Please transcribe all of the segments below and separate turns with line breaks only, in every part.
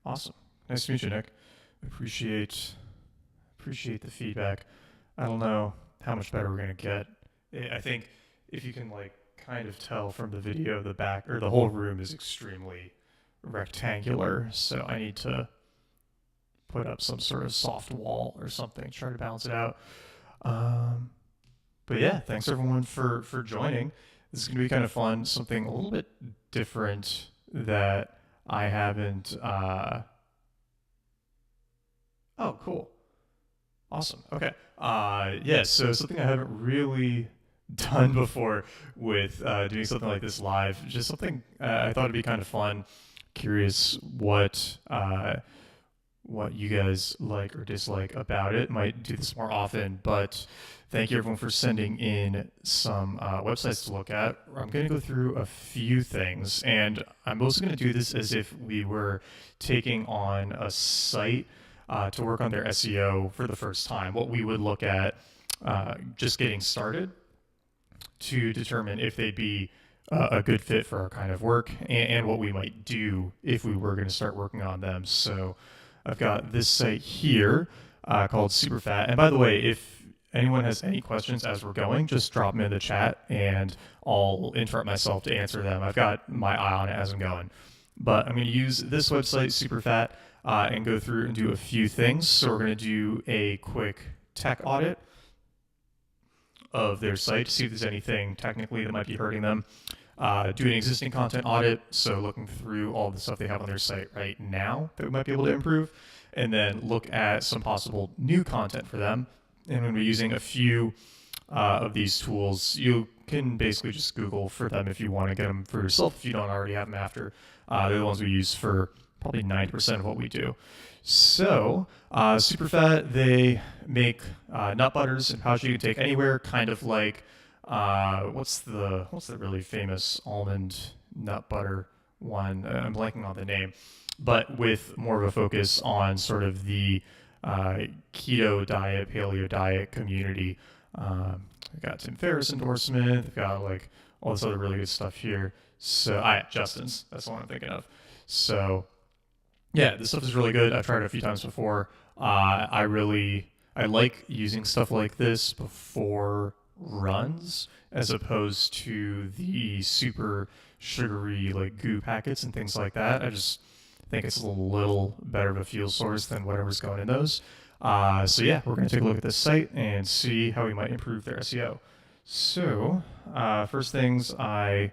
Awesome. Nice to meet you, Nick. Appreciate the feedback. I don't know how much better we're gonna get. I think if you can like kind of tell from the video, the back or the whole room is extremely rectangular, so I need to put up some sort of soft wall or something, try to balance it out. Um, but yeah, thanks everyone for joining. This is gonna be kind of fun, something a little bit different that I haven't. Oh, cool. Awesome. Okay. Yeah, so something I haven't really done before with doing something like this live, just something I thought it'd be kind of fun. Curious what you guys like or dislike about it. Might do this more often, but thank you everyone for sending in some websites to look at. I'm going to go through a few things, and I'm mostly going to do this as if we were taking on a site to work on their SEO for the first time. What we would look at just getting started to determine if they'd be a good fit for our kind of work, and what we might do if we were going to start working on them. So I've got this site here called SuperFat. And by the way, if anyone has any questions as we're going, just drop them in the chat and I'll interrupt myself to answer them. I've got my eye on it as I'm going. But I'm going to use this website, SuperFat, and go through and do a few things. So we're going to do a quick tech audit of their site to see if there's anything technically that might be hurting them. Do an existing content audit, so looking through all the stuff they have on their site right now that we might be able to improve, and then look at some possible new content for them. And when we're using a few of these tools, you can basically just Google for them if you want to get them for yourself, if you don't already have them after. They're the ones we use for probably 90% of what we do. So SuperFat, they make nut butters and pouches you can take anywhere, kind of like what's the really famous almond nut butter one? I'm blanking on the name, but with more of a focus on sort of the keto diet, paleo diet community. We've got Tim Ferriss endorsement. We've got like all this other really good stuff here. So Justin's, that's the one I'm thinking of. So yeah, this stuff is really good. I've tried it a few times before. I like using stuff like this before runs as opposed to the super sugary like goo packets and things like that. I just think it's a little better of a fuel source than whatever's going in those. So yeah, we're going to take a look at this site and see how we might improve their SEO. So first things, I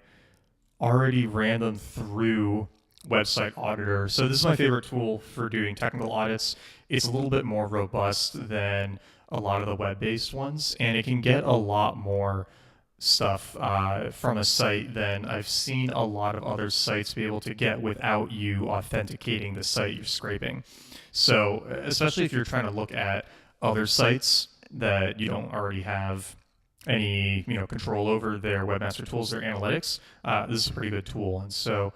already ran them through Website Auditor. So this is my favorite tool for doing technical audits. It's a little bit more robust than a lot of the web-based ones, and it can get a lot more stuff from a site than I've seen a lot of other sites be able to get without you authenticating the site you're scraping. So especially if you're trying to look at other sites that you don't already have any control over their webmaster tools, their analytics, this is a pretty good tool. And so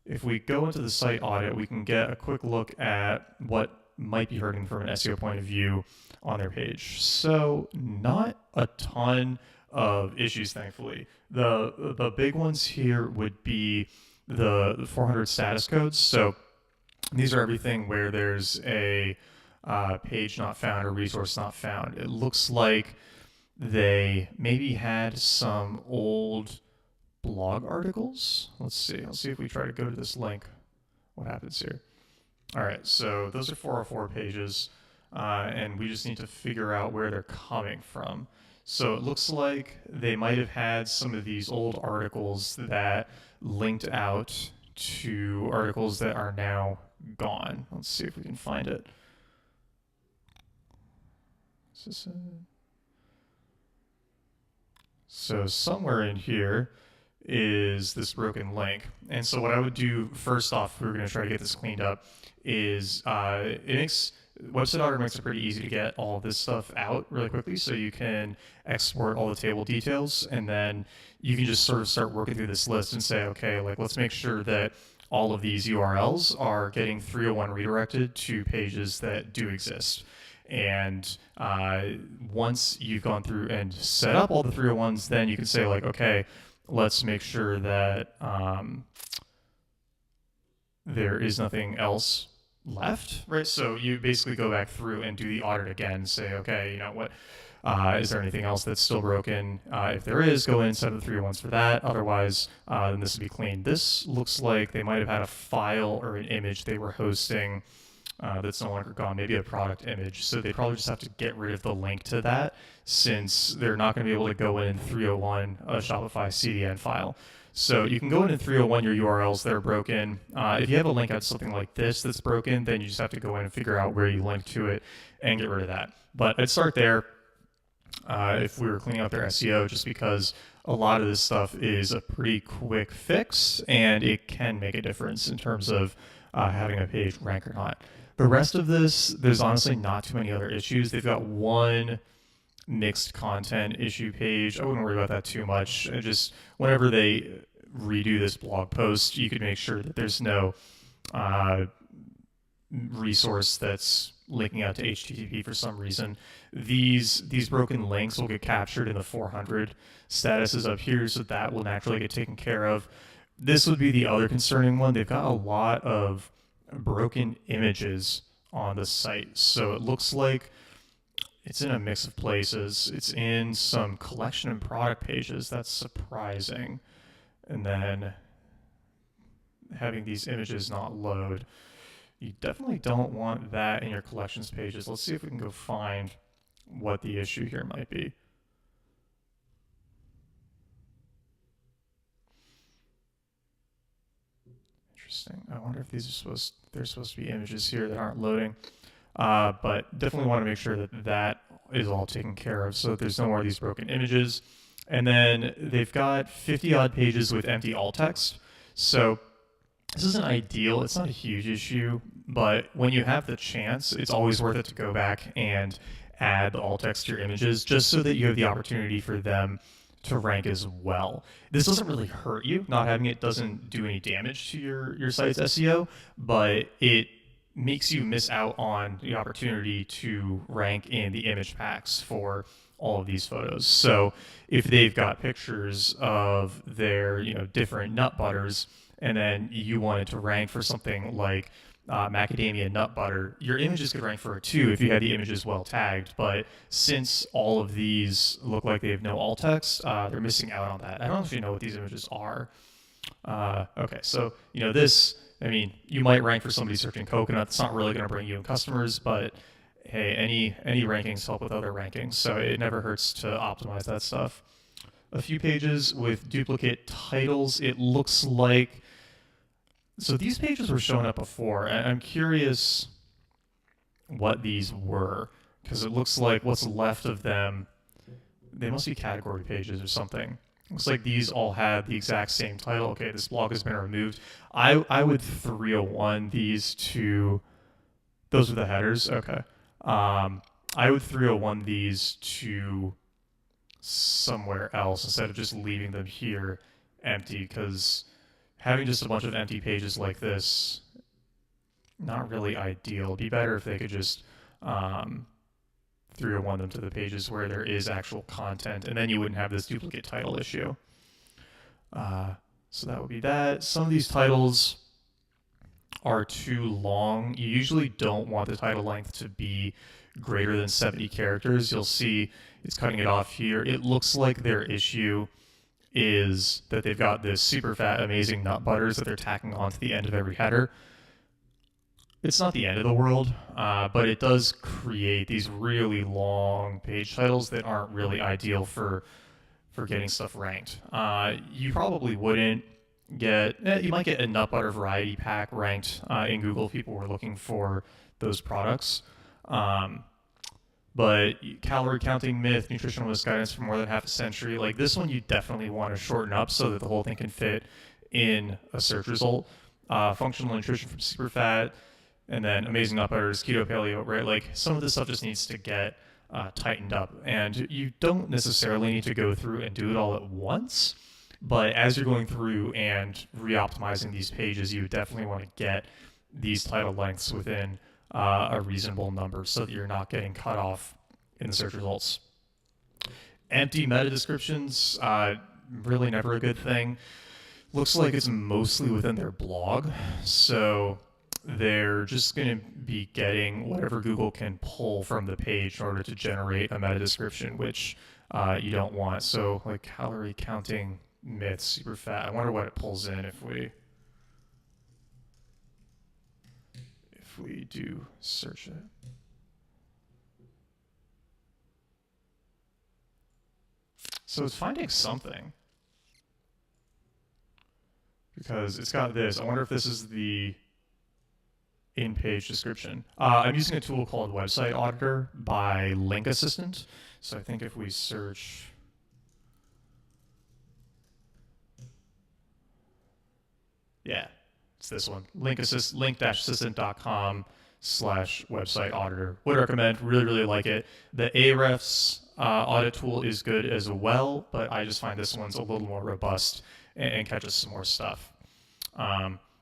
if we go into the site audit, we can get a quick look at what might be hurting from an SEO point of view on their page. So not a ton of issues, thankfully. The big ones here would be the 400 status codes. So these are everything where there's a page not found or resource not found. It looks like they maybe had some old blog articles. Let's see. I'll see if we try to go to this link. What happens here? All right, so those are 404 pages, and we just need to figure out where they're coming from. So it looks like they might have had some of these old articles that linked out to articles that are now gone. Let's see if we can find it. So somewhere in here is this broken link. And so what I would do first off, if we were going to try to get this cleaned up, is Website Auditor makes it pretty easy to get all this stuff out really quickly. So you can export all the table details, and then you can just sort of start working through this list and say, okay, like let's make sure that all of these URLs are getting 301 redirected to pages that do exist. And once you've gone through and set up all the 301s, then you can say like, okay, let's make sure that there is nothing else left, right? So you basically go back through and do the audit again and say, okay, you know what, is there anything else that's still broken? If there is, go in, set up the 301s for that. Otherwise, then this would be clean. This looks like they might have had a file or an image they were hosting that's no longer gone, maybe a product image. So they probably just have to get rid of the link to that, since they're not going to be able to go in 301 a Shopify CDN file. So you can go in 301 your URLs that are broken. If you have a link at something like this that's broken, then you just have to go in and figure out where you link to it and get rid of that. But I'd start there if we were cleaning up their SEO, just because a lot of this stuff is a pretty quick fix and it can make a difference in terms of having a page rank or not. The rest of this, there's honestly not too many other issues. They've got one mixed content issue page. I wouldn't worry about that too much. Just whenever they redo this blog post, you could make sure that there's no resource that's linking out to HTTP for some reason. These broken links will get captured in the 400 statuses up here, so that will naturally get taken care of. This would be the other concerning one. They've got a lot of broken images on the site, so it looks like it's in a mix of places. It's in some collection and product pages. That's surprising. And then having these images not load. You definitely don't want that in your collections pages. Let's see if we can go find what the issue here might be. Interesting. I wonder if these are there's supposed to be images here that aren't loading. But definitely want to make sure that that is all taken care of so that there's no more of these broken images. And then they've got 50 odd pages with empty alt text. So this isn't ideal. It's not a huge issue, but when you have the chance, it's always worth it to go back and add the alt text to your images, just so that you have the opportunity for them to rank as well. This doesn't really hurt you. Not having it doesn't do any damage to your site's SEO, but it makes you miss out on the opportunity to rank in the image packs for all of these photos. So if they've got pictures of their different nut butters, and then you wanted to rank for something like macadamia nut butter, your images could rank for it too if you had the images well tagged. But since all of these look like they have no alt text, they're missing out on that. I don't actually know what these images are. Okay, so this, I mean, you might rank for somebody searching coconut. It's not really going to bring you in customers, but hey, any rankings help with other rankings, so it never hurts to optimize that stuff. A few pages with duplicate titles. It looks like, so these pages were showing up before, and I'm curious what these were, because it looks like what's left of them, they must be category pages or something. Looks like these all had the exact same title. Okay, this blog has been removed. I would 301 these to, those are the headers, okay. I would 301 these to somewhere else instead of just leaving them here empty, because having just a bunch of empty pages like this, not really ideal. It'd be better if they could just 301 them to the pages where there is actual content, and then you wouldn't have this duplicate title issue. So that would be that. Some of these titles are too long. You usually don't want the title length to be greater than 70 characters. You'll see it's cutting it off here. It looks like their issue is that they've got this super fat, amazing nut butters that they're tacking onto the end of every header. It's not the end of the world, but it does create these really long page titles that aren't really ideal for getting stuff ranked. You probably wouldn't get, you might get a nut butter variety pack ranked in Google if people were looking for those products. But calorie counting myth, nutritional misguidance for more than half a century, like this one you definitely want to shorten up so that the whole thing can fit in a search result. Functional nutrition from SuperFat, and then amazing nut butters, keto paleo, right? Like some of this stuff just needs to get tightened up, and you don't necessarily need to go through and do it all at once. But as you're going through and re-optimizing these pages, you definitely want to get these title lengths within a reasonable number so that you're not getting cut off in the search results. Empty meta descriptions, really never a good thing. Looks like it's mostly within their blog. So they're just going to be getting whatever Google can pull from the page in order to generate a meta description, which you don't want. So like calorie counting myths, SuperFat. I wonder what it pulls in if we do search it. So it's finding something because it's got this. I wonder if this is the in-page description. I'm using a tool called Website Auditor by Link Assistant. So I think if we search, yeah, it's this one, link-assistant.com/website auditor. Would recommend, really like it. The Ahrefs audit tool is good as well, but I just find this one's a little more robust and catches some more stuff.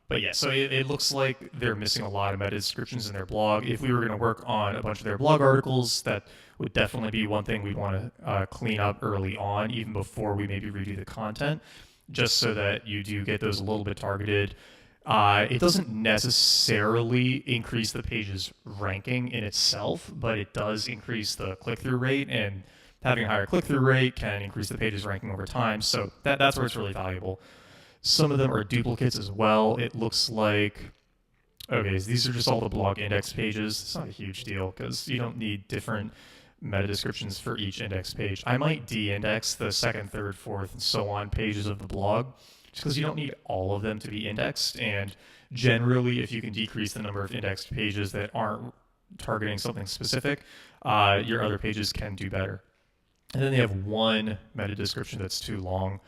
But yeah, so it looks like they're missing a lot of meta descriptions in their blog. If we were going to work on a bunch of their blog articles, that would definitely be one thing we'd want to clean up early on, even before we maybe redo the content, just so that you do get those a little bit targeted. It doesn't necessarily increase the page's ranking in itself, but it does increase the click-through rate, and having a higher click-through rate can increase the page's ranking over time. So that's where it's really valuable. Some of them are duplicates as well. It looks like, okay, so these are just all the blog index pages. It's not a huge deal because you don't need different meta descriptions for each index page. I might de-index the second, third, fourth, and so on pages of the blog just because you don't need all of them to be indexed. And generally, if you can decrease the number of indexed pages that aren't targeting something specific, your other pages can do better. And then they have one meta description that's too long.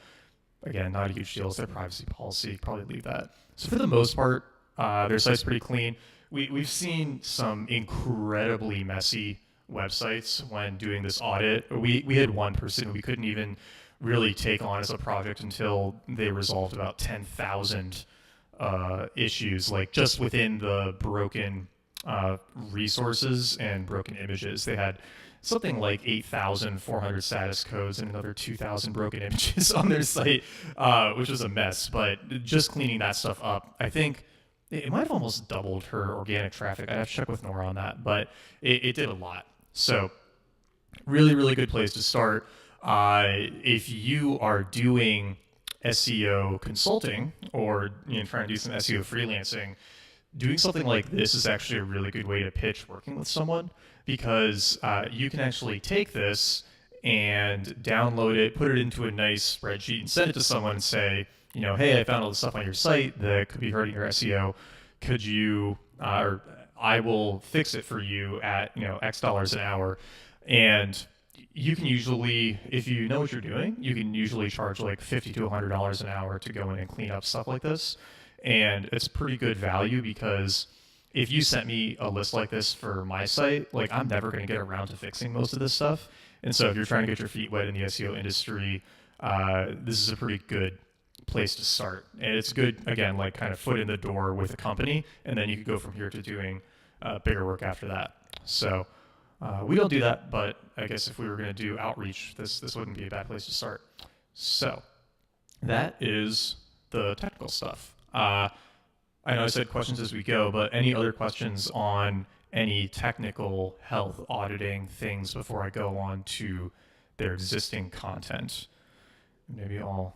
Again, not a huge deal. It's their privacy policy. Probably leave that. So for the most part, their site's pretty clean. We've seen some incredibly messy websites when doing this audit. We had one person we couldn't even really take on as a project until they resolved about 10,000 issues, like just within the broken resources and broken images. They had something like 8,400 status codes and another 2,000 broken images on their site, which was a mess. But just cleaning that stuff up, I think it might have almost doubled her organic traffic. I'd have to check with Nora on that, but it did a lot. So really good place to start. If you are doing SEO consulting or trying to do some SEO freelancing, doing something like this is actually a really good way to pitch working with someone, because you can actually take this and download it, put it into a nice spreadsheet, and send it to someone and say, hey, I found all this stuff on your site that could be hurting your SEO. Could you, or I will fix it for you at X dollars an hour. And you can usually, if you know what you're doing, you can usually charge like $50 to $100 an hour to go in and clean up stuff like this. And it's pretty good value, because if you sent me a list like this for my site, like I'm never going to get around to fixing most of this stuff. And so if you're trying to get your feet wet in the SEO industry, this is a pretty good place to start. And it's good, again, like kind of foot in the door with a company, and then you could go from here to doing bigger work after that. So we don't do that, but I guess if we were going to do outreach, this wouldn't be a bad place to start. So that is the technical stuff. I know I said questions as we go, but any other questions on any technical health auditing things before I go on to their existing content? Maybe I'll...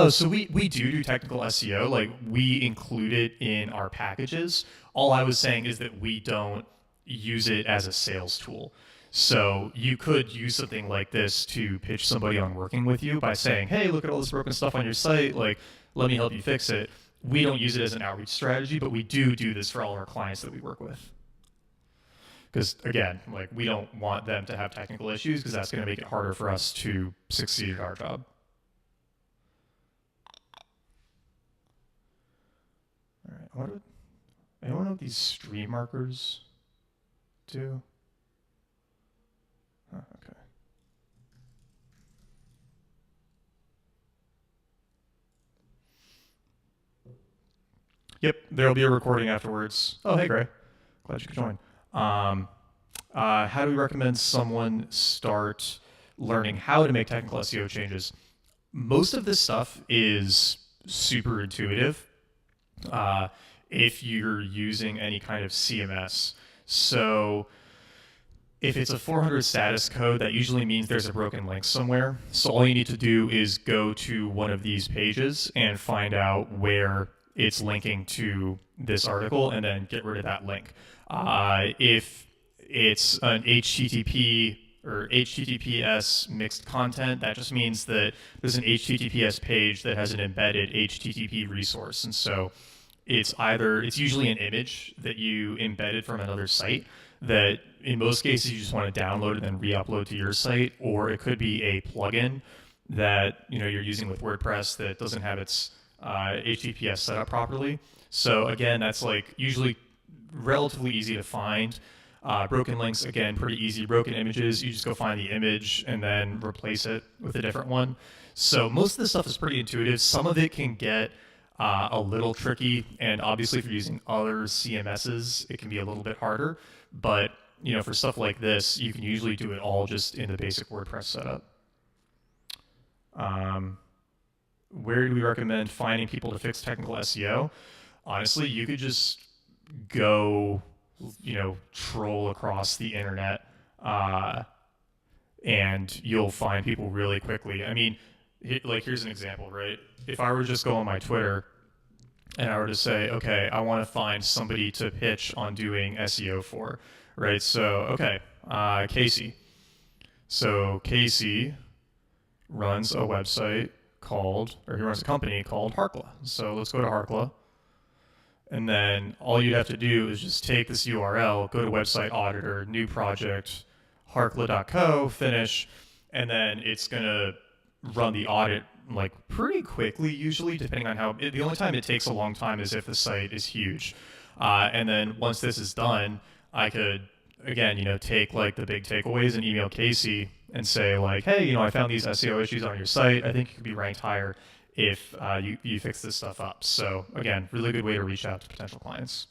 so we do technical SEO. Like, we include it in our packages. All I was saying is that we don't use it as a sales tool. So you could use something like this to pitch somebody on working with you by saying, hey, look at all this broken stuff on your site. Like, let me help you fix it. We don't use it as an outreach strategy, but we do this for all our clients that we work with. Because, again, like, we don't want them to have technical issues, because that's going to make it harder for us to succeed at our job. All right. Anyone know what these stream markers do? Oh, okay. Yep, there'll be a recording afterwards. Oh, hey, Gray. Glad you could join. How do we recommend someone start learning how to make technical SEO changes? Most of this stuff is super intuitive. if you're using any kind of CMS. So if it's a 400 status code, that usually means there's a broken link somewhere. So all you need to do is go to one of these pages and find out where it's linking to this article and then get rid of that link. If it's an HTTP or HTTPS mixed content, that just means that there's an HTTPS page that has an embedded HTTP resource. And so it's usually an image that you embedded from another site that in most cases you just want to download and then re-upload to your site, or it could be a plugin that you're using with WordPress that doesn't have its HTTPS set up properly. So again, that's like usually relatively easy to find. Broken links, again, pretty easy. Broken images, you just go find the image and then replace it with a different one. So most of this stuff is pretty intuitive. Some of it can get a little tricky, and obviously if you're using other CMSs, it can be a little bit harder. But for stuff like this, you can usually do it all just in the basic WordPress setup. Where do we recommend finding people to fix technical SEO? Honestly, you could just go troll across the internet, and you'll find people really quickly. I mean, here's an example, right? If I were to just go on my Twitter and I were to say, okay, I want to find somebody to pitch on doing SEO for, right? So, okay, Casey. So Casey runs a website he runs a company called Harkla. So let's go to Harkla. And then all you'd have to do is just take this URL, go to Website Auditor, New Project, harkla.co, finish, and then it's going to run the audit like pretty quickly, usually, depending on the only time it takes a long time is if the site is huge. And then once this is done, I could, again, take like the big takeaways and email Casey and say like, hey, I found these SEO issues on your site. I think you could be ranked higher if you fix this stuff up. So again, really good way to reach out to potential clients.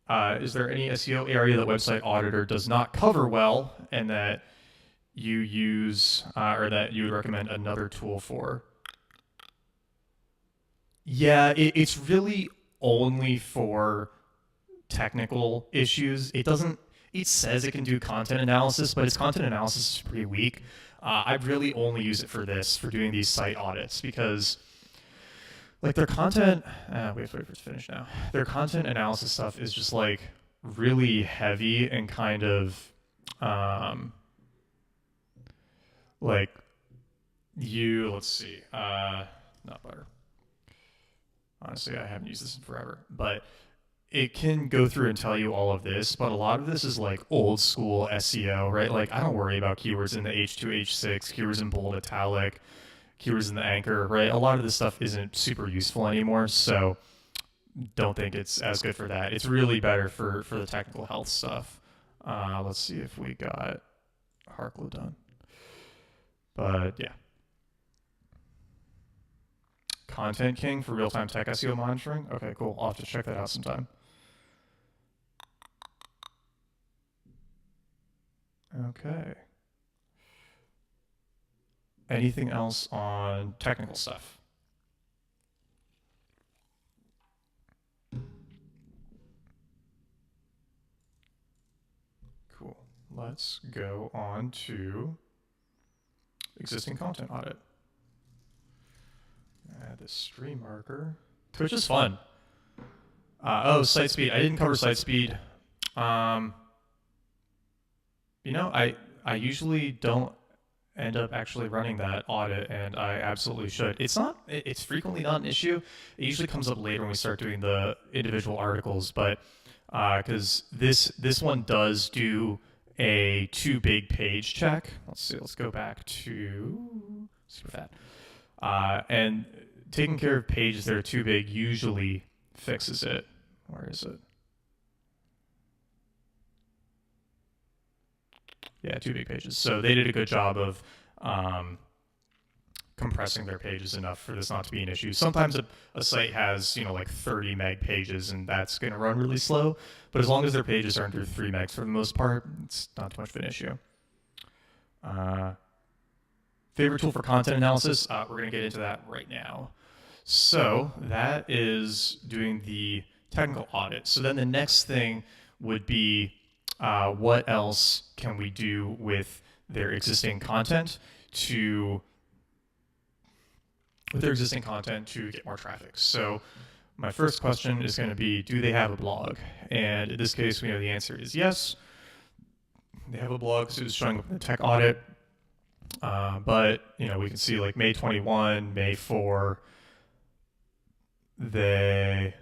Is there any SEO area that Website Auditor does not cover well and that you use or that you would recommend another tool for? Yeah, it's really only for technical issues. It says it can do content analysis, but its content analysis is pretty weak. I really only use it for doing these site audits, because like their content, we have to wait for it to finish now. Their content analysis stuff is just like really heavy and kind of let's see, not butter. Honestly, I haven't used this in forever, but it can go through and tell you all of this, but a lot of this is like old school SEO, right? Like I don't worry about keywords in the H2, H6, keywords in bold, italic, keywords in the anchor, right? A lot of this stuff isn't super useful anymore, so don't think it's as good for that. It's really better for the technical health stuff. Let's see if we got Harkla done. But yeah. Content King for real-time tech SEO monitoring. Okay, cool. I'll have to check that out sometime. Okay. Anything else on technical stuff? Cool. Let's go on to existing content audit. Add the stream marker. Twitch is fun. Site speed. I didn't cover site speed. I usually don't end up actually running that audit, and I absolutely should. It's frequently not an issue. It usually comes up later when we start doing the individual articles, but because this one does do a too big page check. Let's see. Let's go back to SuperFat. And taking care of pages that are too big usually fixes it. Where is it? Yeah, too big pages. So they did a good job of compressing their pages enough for this not to be an issue. Sometimes a site has, like 30 meg pages, and that's going to run really slow. But as long as their pages are under 3 megs for the most part, it's not too much of an issue. Favorite tool for content analysis? We're going to get into that right now. So that is doing the technical audit. So then the next thing would be what else can we do with their existing content to get more traffic. So my first question is going to be, do they have a blog? And in this case, we know the answer is yes. They have a blog, so it's showing up in the tech audit. But we can see like May 21, May 4, May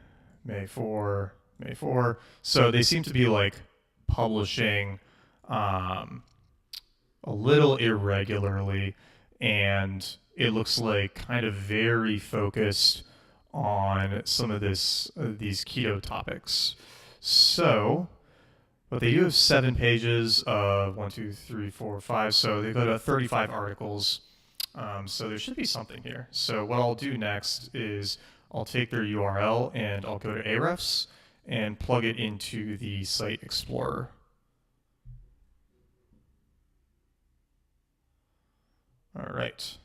4, May 4. So they seem to be like publishing a little irregularly, and it looks like kind of very focused on some of these keto topics. So, but they do have 7 pages of 1, 2, 3, 4, 5. So they've got 35 articles. So there should be something here. So what I'll do next is I'll take their URL and I'll go to Ahrefs and plug it into the Site Explorer. All right.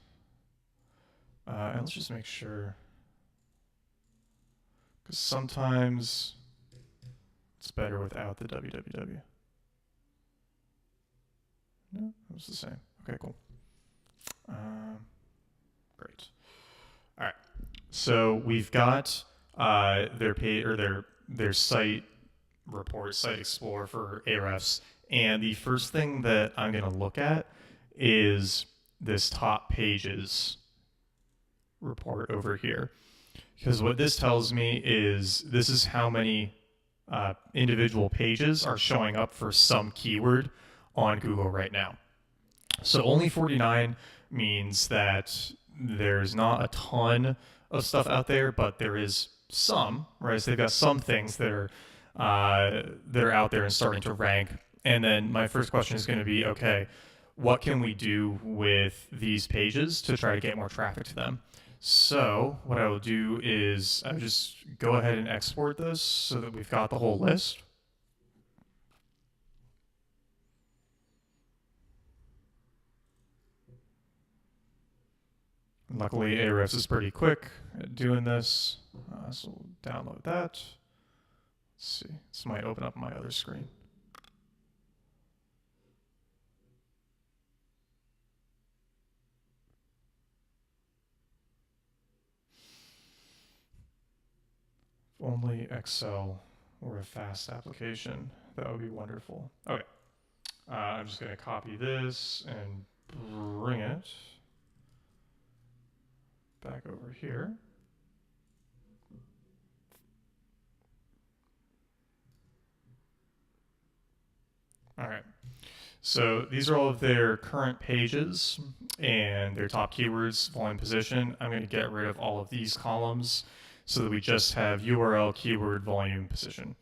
And let's just make sure, because sometimes it's better without the www. No, it was the same. Okay, cool. Great. All right. So we've got their page or their site report, Site Explorer for Ahrefs, and the first thing that I'm going to look at is this top pages report over here, because what this tells me is this is how many individual pages are showing up for some keyword on Google right now. So only 49 means that there's not a ton of stuff out there, but there is some, right? So they've got some things that are out there and starting to rank. And then my first question is going to be, okay, what can we do with these pages to try to get more traffic to them? So what I will do is I'll just go ahead and export this so that we've got the whole list. Luckily, Ahrefs is pretty quick at doing this, so we'll download that. Let's see, this might open up my other screen. If only Excel were a fast application, that would be wonderful. Okay, I'm just going to copy this and bring it back over here. All right. So these are all of their current pages and their top keywords, volume, position. I'm going to get rid of all of these columns so that we just have URL, keyword, volume, position.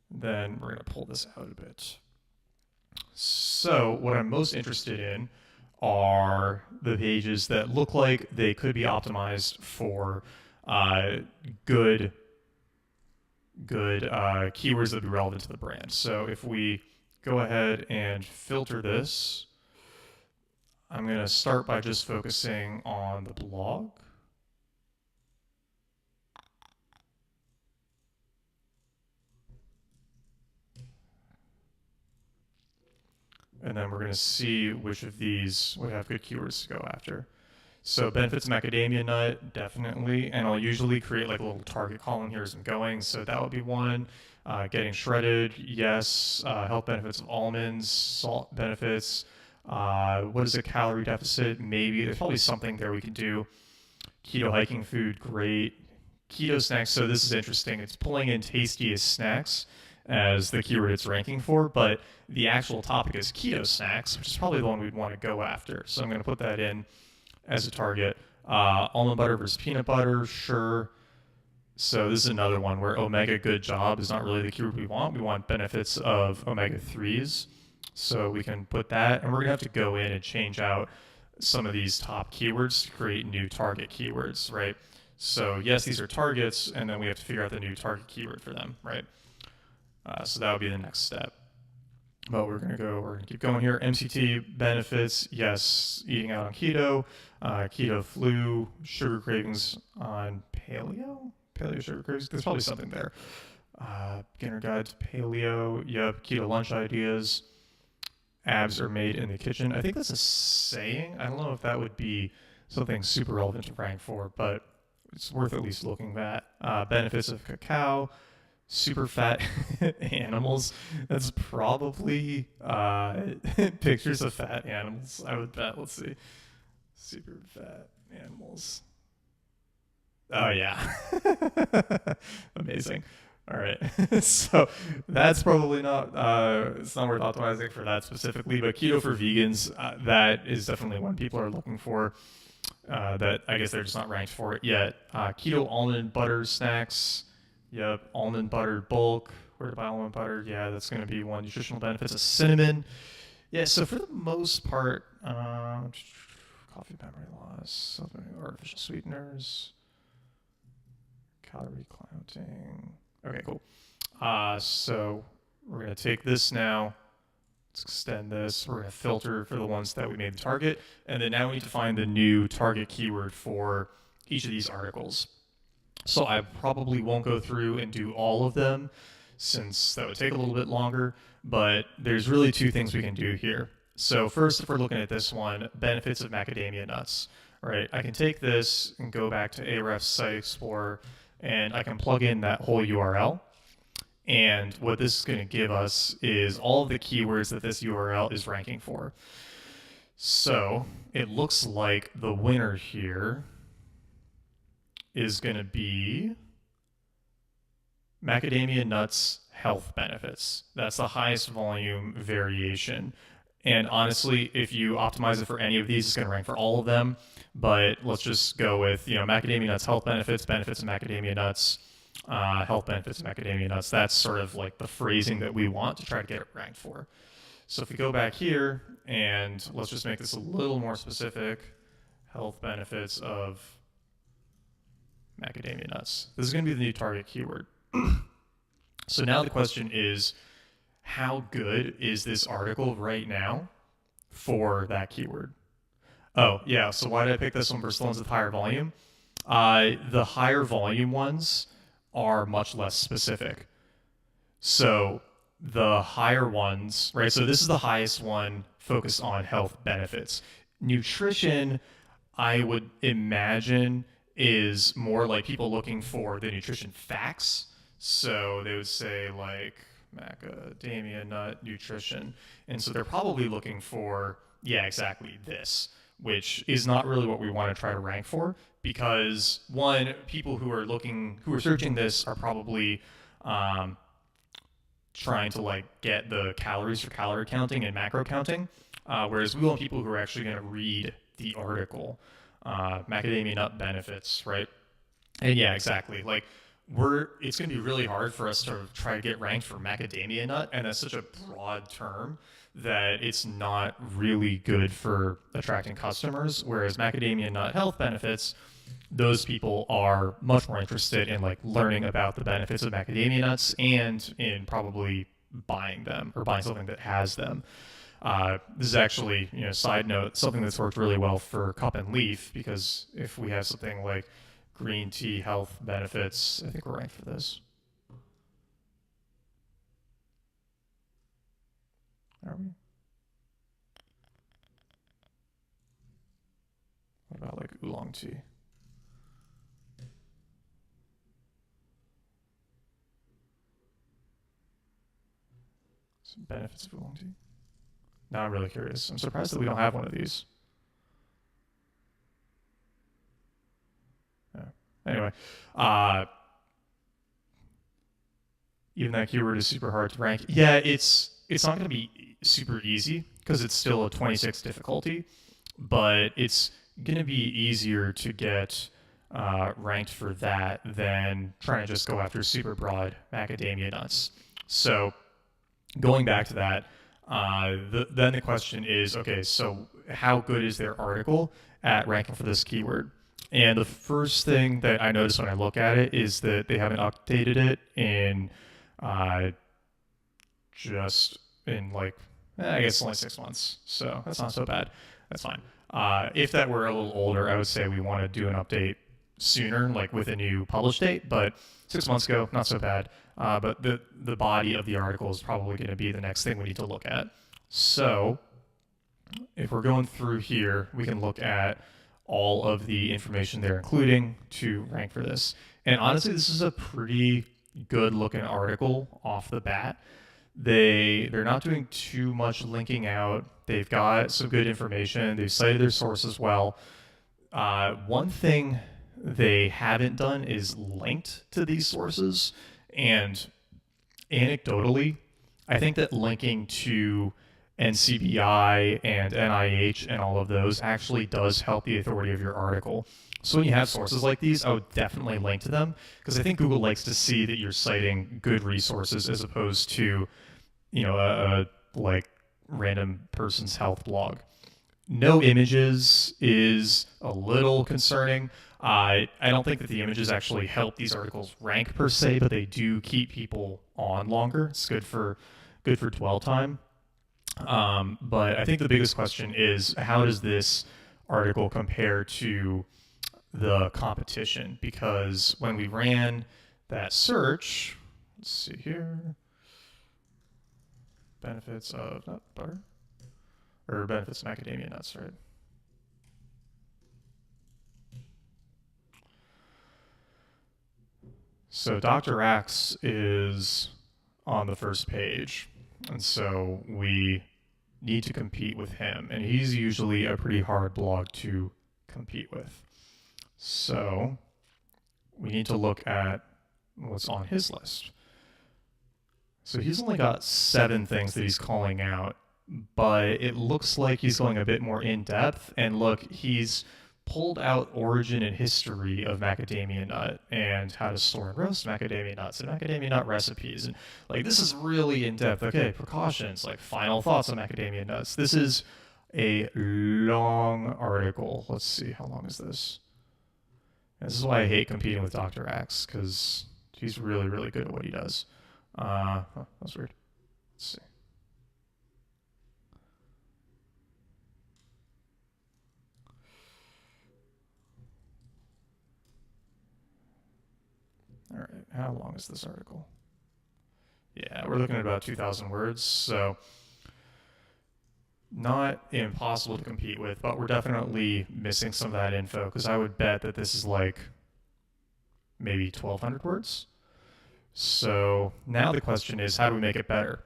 Then we're going to pull this out a bit. So what I'm most interested in are the pages that look like they could be optimized for good keywords that would be relevant to the brand. So if we go ahead and filter this, I'm going to start by just focusing on the blog. And then we're going to see which of these would have good keywords to go after. So benefits of macadamia nut, definitely. And I'll usually create like a little target column here as I'm going. So that would be one. Getting shredded, yes. Health benefits of almonds, salt benefits. What is a calorie deficit? Maybe. There's probably something there we can do. Keto hiking food, great. Keto snacks, so this is interesting. It's pulling in tastiest snacks as the keyword it's ranking for, but the actual topic is keto snacks, which is probably the one we'd want to go after. So I'm going to put that in as a target. Almond butter versus peanut butter, sure. So this is another one where omega good job is not really the keyword we want. We want benefits of omega-3s. So we can put that, and we're going to have to go in and change out some of these top keywords to create new target keywords, right? So yes, these are targets, and then we have to figure out the new target keyword for them, right? So that would be the next step. But we're gonna keep going here. MCT benefits, yes, eating out on keto, keto flu, sugar cravings on paleo sugar cravings. There's probably something there. Beginner guide to paleo, yep, keto lunch ideas. Abs are made in the kitchen. I think that's a saying. I don't know if that would be something super relevant to rank for, but it's worth at least looking at. Benefits of cacao, super fat animals. That's probably pictures of fat animals, I would bet. Let's see. Super fat animals. Oh, yeah. Amazing. All right. So that's probably not, it's not worth optimizing for that specifically, but keto for vegans, that is definitely one people are looking for. That I guess they're just not ranked for it yet. Keto almond butter snacks. Yep, almond butter bulk. Where to buy almond butter? Yeah, that's going to be one. Nutritional benefits of cinnamon. Yeah, so for the most part, coffee memory loss, artificial sweeteners, calorie counting. Okay, cool. So we're going to take this now. Let's extend this. We're going to filter for the ones that we made the target. And then now we need to find the new target keyword for each of these articles. So I probably won't go through and do all of them since that would take a little bit longer, but there's really two things we can do here. So first, if we're looking at this one, benefits of macadamia nuts, right? I can take this and go back to Ahrefs Site Explorer, and I can plug in that whole URL. And what this is going to give us is all of the keywords that this URL is ranking for. So it looks like the winner here is going to be macadamia nuts health benefits. That's the highest volume variation. And honestly, if you optimize it for any of these, it's going to rank for all of them. But let's just go with, macadamia nuts health benefits, benefits of macadamia nuts, health benefits of macadamia nuts. That's sort of like the phrasing that we want to try to get it ranked for. So if we go back here and let's just make this a little more specific, health benefits of macadamia nuts. This is going to be the new target keyword. So now the question is, how good is this article right now for that keyword? Oh, yeah, so why did I pick this one versus the ones with higher volume? The higher volume ones are much less specific. So the higher ones, right? So this is the highest one focused on health benefits. Nutrition, I would imagine, is more like people looking for the nutrition facts. So they would say like macadamia nut nutrition. And so they're probably looking for, yeah, exactly this, which is not really what we want to try to rank for, because one, people who are searching this are probably trying to like get the calories for calorie counting and macro counting, whereas we want people who are actually going to read the article. Macadamia nut benefits, right? And yeah, exactly. Like it's going to be really hard for us to try to get ranked for macadamia nut, and that's such a broad term that it's not really good for attracting customers. Whereas macadamia nut health benefits, those people are much more interested in like learning about the benefits of macadamia nuts and in probably buying them or buying something that has them. This is actually, side note, something that's worked really well for cup and leaf, because if we have something like green tea health benefits, I think we're ranked for this. Are we? What about like oolong tea? Some benefits of oolong tea. Now I'm really curious. I'm surprised that we don't have one of these. Yeah. Anyway, even that keyword is super hard to rank. Yeah, it's not going to be super easy because it's still a 26 difficulty, but it's going to be easier to get ranked for that than trying to just go after super broad macadamia nuts. So going back to that, then the question is, okay, so how good is their article at ranking for this keyword? And the first thing that I notice when I look at it is that they haven't updated it in just in like, I guess only 6 months. So that's not so bad. That's fine. If that were a little older, I would say we want to do an update sooner, like with a new publish date. But 6 months ago, not so bad. But the body of the article is probably going to be the next thing we need to look at. So if we're going through here, we can look at all of the information they're including to rank for this. And honestly, this is a pretty good looking article off the bat. They're not doing too much linking out. They've got some good information. They've cited their sources well. One thing they haven't done is linked to these sources. And anecdotally, I think that linking to NCBI and NIH and all of those actually does help the authority of your article. So when you have sources like these, I would definitely link to them, because I think Google likes to see that you're citing good resources as opposed to, a like random person's health blog. No images is a little concerning. I don't think that the images actually help these articles rank per se, but they do keep people on longer. It's good for dwell time. But I think the biggest question is, how does this article compare to the competition? Because when we ran that search, let's see here, benefits of nut butter, or benefits of macadamia nuts, right? So Dr. Axe is on the first page, and so we need to compete with him, and he's usually a pretty hard blog to compete with. So we need to look at what's on his list. So he's only got 7 things that he's calling out, but it looks like he's going a bit more in depth. And look, he's pulled out origin and history of macadamia nut and how to store and roast macadamia nuts and macadamia nut recipes. And like, this is really in depth. Okay, precautions, like final thoughts on macadamia nuts. This is a long article. Let's see, how long is this? And this is why I hate competing with Dr. Axe, because he's really, really good at what he does. That's weird. Let's see. All right, how long is this article? Yeah, we're looking at about 2,000 words, so not impossible to compete with, but we're definitely missing some of that info, because I would bet that this is like maybe 1,200 words. So now the question is, how do we make it better?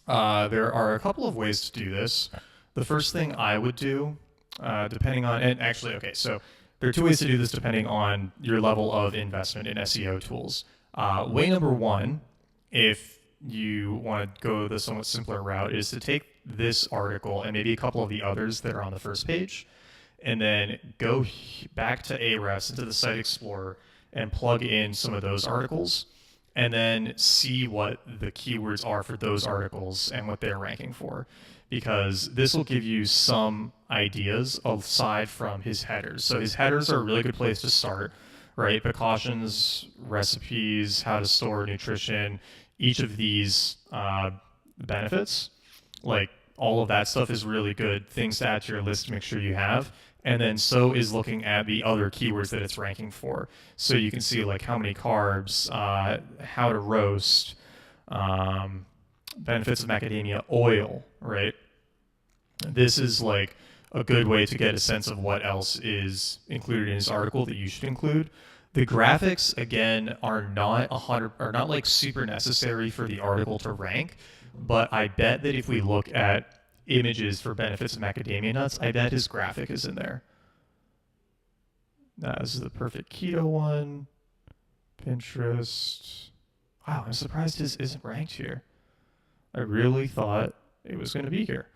There are a couple of ways to do this. The first thing I would do, depending on, and actually, okay, so there are 2 ways to do this depending on your level of investment in SEO tools. Way number 1, if you want to go the somewhat simpler route, is to take this article and maybe a couple of the others that are on the first page, and then go back to Ahrefs into the Site Explorer and plug in some of those articles, and then see what the keywords are for those articles and what they're ranking for. Because this will give you some ideas aside from his headers. So his headers are a really good place to start, right? Precautions, recipes, how to store nutrition, each of these benefits, like all of that stuff is really good things to add to your list to make sure you have. And then so is looking at the other keywords that it's ranking for. So you can see like how many carbs, how to roast, benefits of macadamia oil, right? This is like a good way to get a sense of what else is included in his article that you should include. The graphics, again, are not like super necessary for the article to rank, but I bet that if we look at images for benefits of macadamia nuts, I bet his graphic is in there. This is the perfect keto one. Pinterest. Wow, I'm surprised his isn't ranked here. I really thought it was going to be here.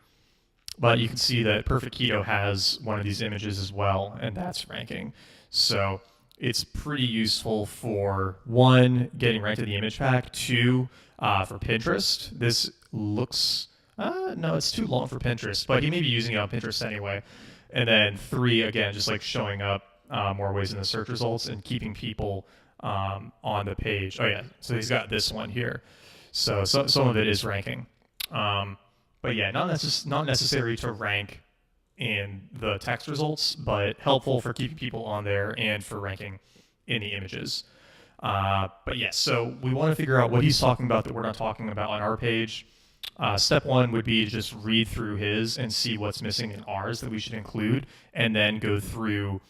But you can see that Perfect Keto has one of these images as well, and that's ranking. So it's pretty useful for 1, getting ranked in the image pack, 2, for Pinterest. This looks, no, it's too long for Pinterest, but he may be using it on Pinterest anyway. And then 3, again, just like showing up more ways in the search results and keeping people on the page. Oh yeah, so he's got this one here. So some of it is ranking. But yeah, not necessary to rank in the text results, but helpful for keeping people on there and for ranking in the images. But yes, so we want to figure out what he's talking about that we're not talking about on our page. Step one would be to just read through his and see what's missing in ours that we should include, and then go through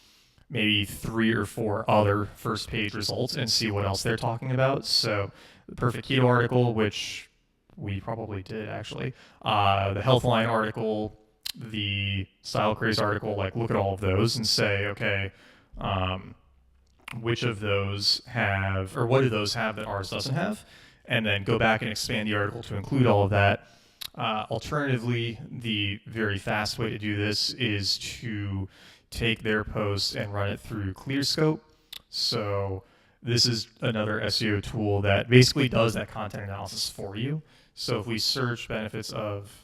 maybe 3 or 4 other first page results and see what else they're talking about. So the Perfect Keto article, which we probably did actually, the Healthline article, the Style Craze article, like look at all of those and say, okay, which of those have, or what do those have that ours doesn't have? And then go back and expand the article to include all of that. Alternatively, the very fast way to do this is to take their post and run it through ClearScope. So this is another SEO tool that basically does that content analysis for you. So if we search benefits of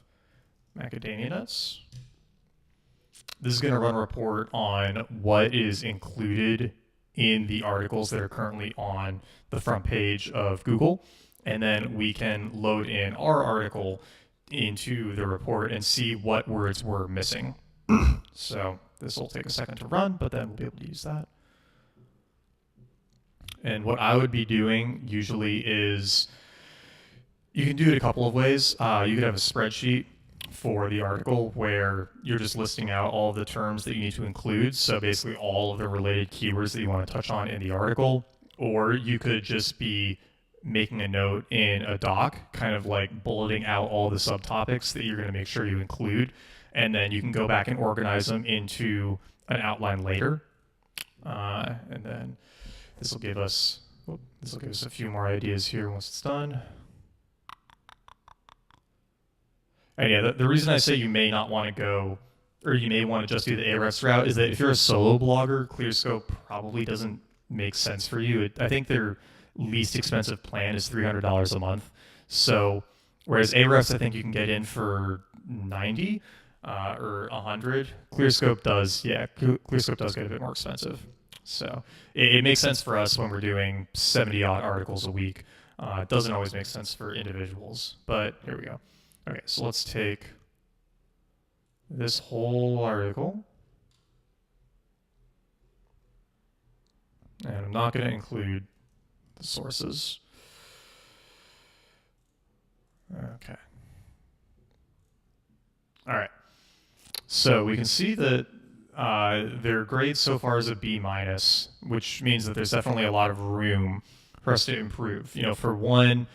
macadamia nuts, this is going to run a report on what is included in the articles that are currently on the front page of Google. And then we can load in our article into the report and see what words we're missing. So this will take a second to run, but then we'll be able to use that. And what I would be doing usually is, you can do it a couple of ways. You could have a spreadsheet for the article where you're just listing out all of the terms that you need to include. So basically all of the related keywords that you want to touch on in the article. Or you could just be making a note in a doc, kind of like bulleting out all the subtopics that you're going to make sure you include. And then you can go back and organize them into an outline later. And then this will give us a few more ideas here once it's done. And yeah, the reason I say you may not want to go, or you may want to just do the Ahrefs route, is that if you're a solo blogger, ClearScope probably doesn't make sense for you. I think their least expensive plan is $300 a month. So whereas Ahrefs, I think you can get in for 90 or 100. ClearScope does get a bit more expensive. So it makes sense for us when we're doing 70 odd articles a week. It doesn't always make sense for individuals, but here we go. Okay, so let's take this whole article, and I'm not going to include the sources. Okay. All right. So we can see that their grade so far is a B-, which means that there's definitely a lot of room for us to improve. You know, for one,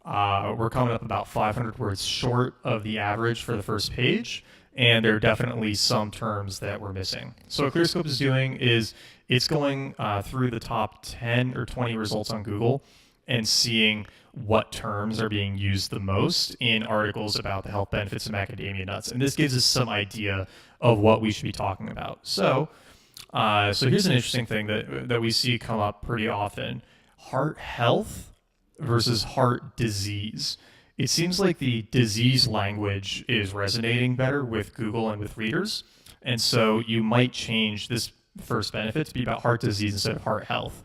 we're coming up about 500 words short of the average for the first page, and there are definitely some terms that we're missing. So what ClearScope is doing is it's going through the top 10 or 20 results on Google and seeing what terms are being used the most in articles about the health benefits of macadamia nuts. And this gives us some idea of what we should be talking about. So here's an interesting thing that we see come up pretty often. Heart health versus heart disease. It seems like the disease language is resonating better with Google and with readers. And so you might change this first benefit to be about heart disease instead of heart health.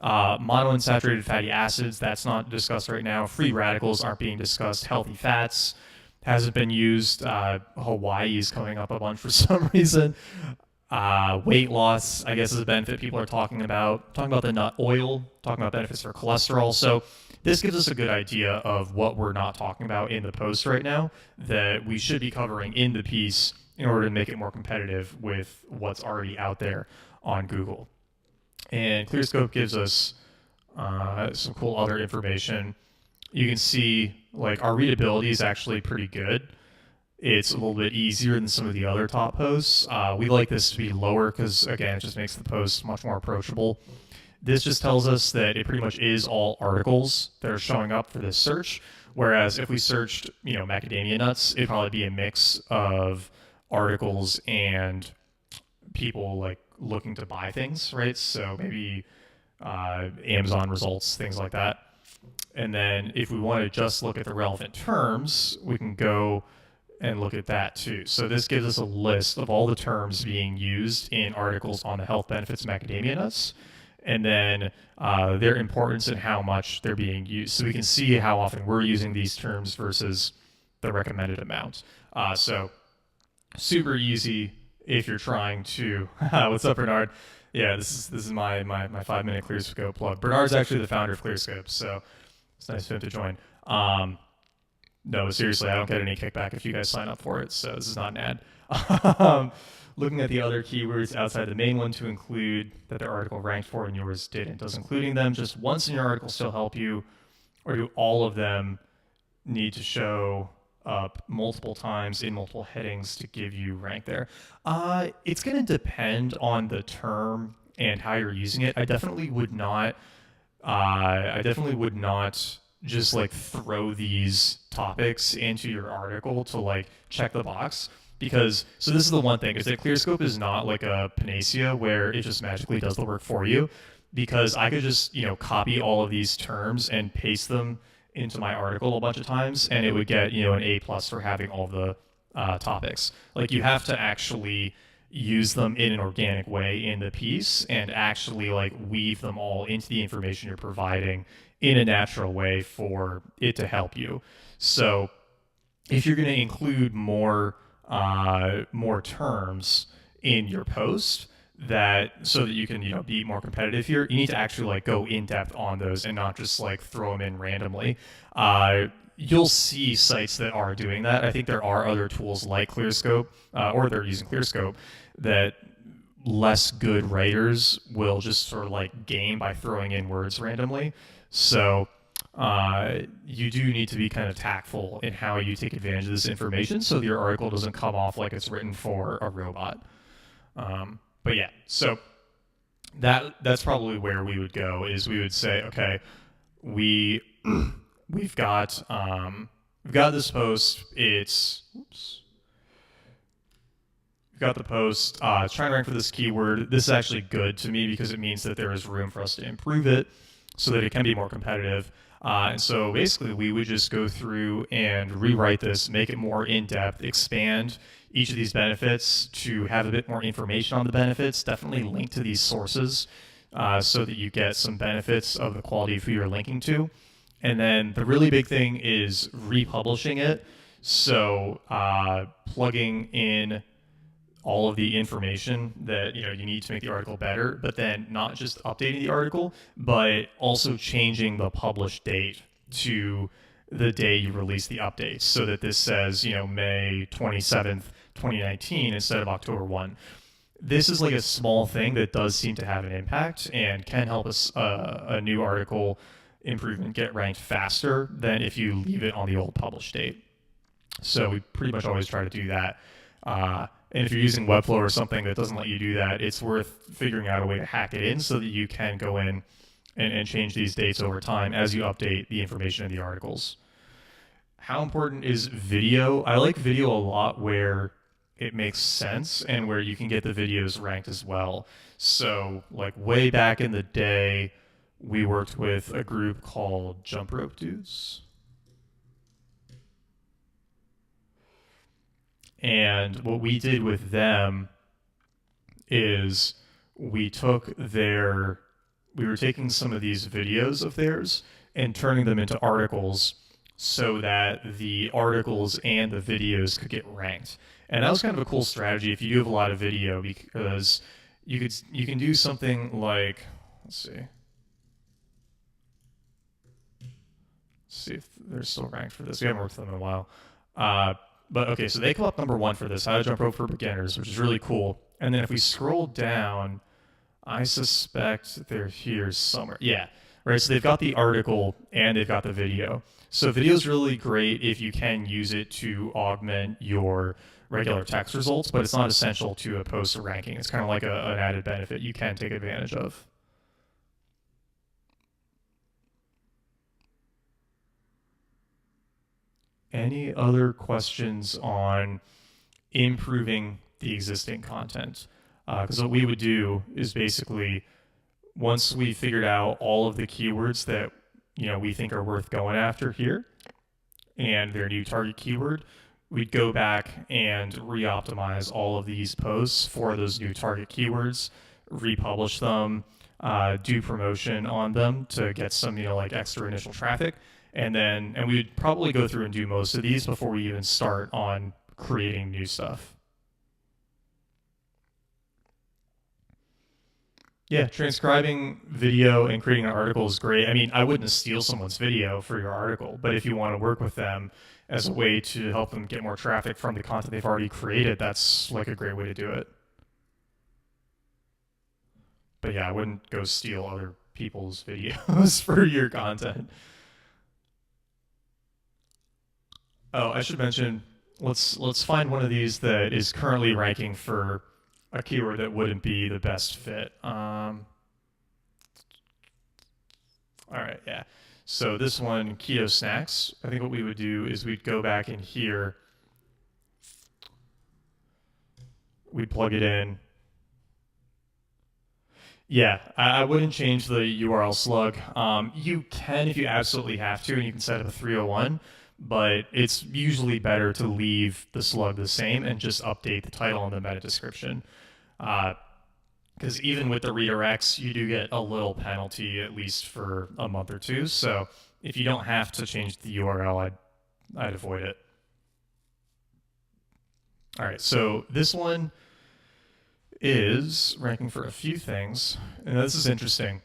Monounsaturated fatty acids, that's not discussed right now. Free radicals aren't being discussed. Healthy fats hasn't been used. Hawaii is coming up a bunch for some reason. Weight loss, I guess, is a benefit people are talking about. Talking about the nut oil, talking about benefits for cholesterol. So this gives us a good idea of what we're not talking about in the post right now that we should be covering in the piece in order to make it more competitive with what's already out there on Google. And ClearScope gives us some cool other information. You can see like our readability is actually pretty good. It's a little bit easier than some of the other top posts. We like this to be lower because, again, it just makes the post much more approachable. This just tells us that it pretty much is all articles that are showing up for this search. Whereas if we searched, macadamia nuts, it'd probably be a mix of articles and people like looking to buy things, right? So maybe Amazon results, things like that. And then if we want to just look at the relevant terms, we can go and look at that too. So this gives us a list of all the terms being used in articles on the health benefits of macadamia nuts, and then their importance and how much they're being used. So we can see how often we're using these terms versus the recommended amount. So super easy if you're trying to. What's up, Bernard? Yeah, this is my 5-minute ClearScope plug. Bernard's actually the founder of ClearScope, so it's nice for him to join. No, seriously, I don't get any kickback if you guys sign up for it, so this is not an ad. Looking at the other keywords outside the main one to include that their article ranked for and yours didn't. Does including them just once in your article still help you, or do all of them need to show up multiple times in multiple headings to give you rank there? It's going to depend on the term and how you're using it. I definitely would not just like throw these topics into your article to like check the box, because so this is the one thing, is that ClearScope is not like a panacea where it just magically does the work for you, because I could just, you know, copy all of these terms and paste them into my article a bunch of times and it would get, you know, an A+ for having all the topics. Like, you have to actually use them in an organic way in the piece and actually like weave them all into the information you're providing in a natural way for it to help you. So if you're going to include more terms in your post, that so that you can, you know, be more competitive here, you need to actually like go in depth on those and not just like throw them in randomly. You'll see sites that are doing that. I think there are other tools like ClearScope, or they're using ClearScope, that less good writers will just sort of like game by throwing in words randomly. So you do need to be kind of tactful in how you take advantage of this information so that your article doesn't come off like it's written for a robot. But yeah, so that's probably where we would go, is we would say, okay, we've got this post. We've got the post. It's trying to rank for this keyword. This is actually good to me because it means that there is room for us to improve it so that it can be more competitive. And so basically we would just go through and rewrite this, make it more in-depth, expand each of these benefits to have a bit more information on the benefits, definitely link to these sources so that you get some benefits of the quality of who you're linking to. And then the really big thing is republishing it. So plugging in all of the information that you need to make the article better, but then not just updating the article, but also changing the published date to the day you release the updates, so that this says, May 27th, 2019 instead of October 1. This is like a small thing that does seem to have an impact and can help us a new article improvement get ranked faster than if you leave it on the old published date. So we pretty much always try to do that. And if you're using Webflow or something that doesn't let you do that, it's worth figuring out a way to hack it in so that you can go in and change these dates over time as you update the information in the articles. How important is video? I like video a lot where it makes sense and where you can get the videos ranked as well. So like way back in the day, we worked with a group called Jump Rope Dudes. And what we did with them is we were taking some of these videos of theirs and turning them into articles so that the articles and the videos could get ranked. And that was kind of a cool strategy if you do have a lot of video, because you can do something like, let's see if they're still ranked for this. We haven't worked with them in a while. But okay, so they come up number 1 for this, How to Jump Rope for Beginners, which is really cool. And then if we scroll down, I suspect they're here somewhere. Yeah, right, so they've got the article and they've got the video. So video is really great if you can use it to augment your regular text results, but it's not essential to a post ranking. It's kind of like an added benefit you can take advantage of. Any other questions on improving the existing content? Because what we would do is basically, once we figured out all of the keywords that we think are worth going after here and their new target keyword, we'd go back and re-optimize all of these posts for those new target keywords, republish them, do promotion on them to get some, like extra initial traffic. And we would probably go through and do most of these before we even start on creating new stuff. Yeah, transcribing video and creating an article is great. I mean, I wouldn't steal someone's video for your article, but if you want to work with them as a way to help them get more traffic from the content they've already created, that's like a great way to do it. But yeah, I wouldn't go steal other people's videos for your content. Oh, I should mention, let's find one of these that is currently ranking for a keyword that wouldn't be the best fit. All right, yeah. So this one, keto snacks. I think what we would do is we'd go back in here, we'd plug it in. Yeah, I wouldn't change the URL slug. You can if you absolutely have to, and you can set up a 301, but it's usually better to leave the slug the same and just update the title and the meta description. Because even with the redirects, you do get a little penalty, at least for a month or two. So if you don't have to change the URL, I'd avoid it. All right, so this one is ranking for a few things, and this is interesting.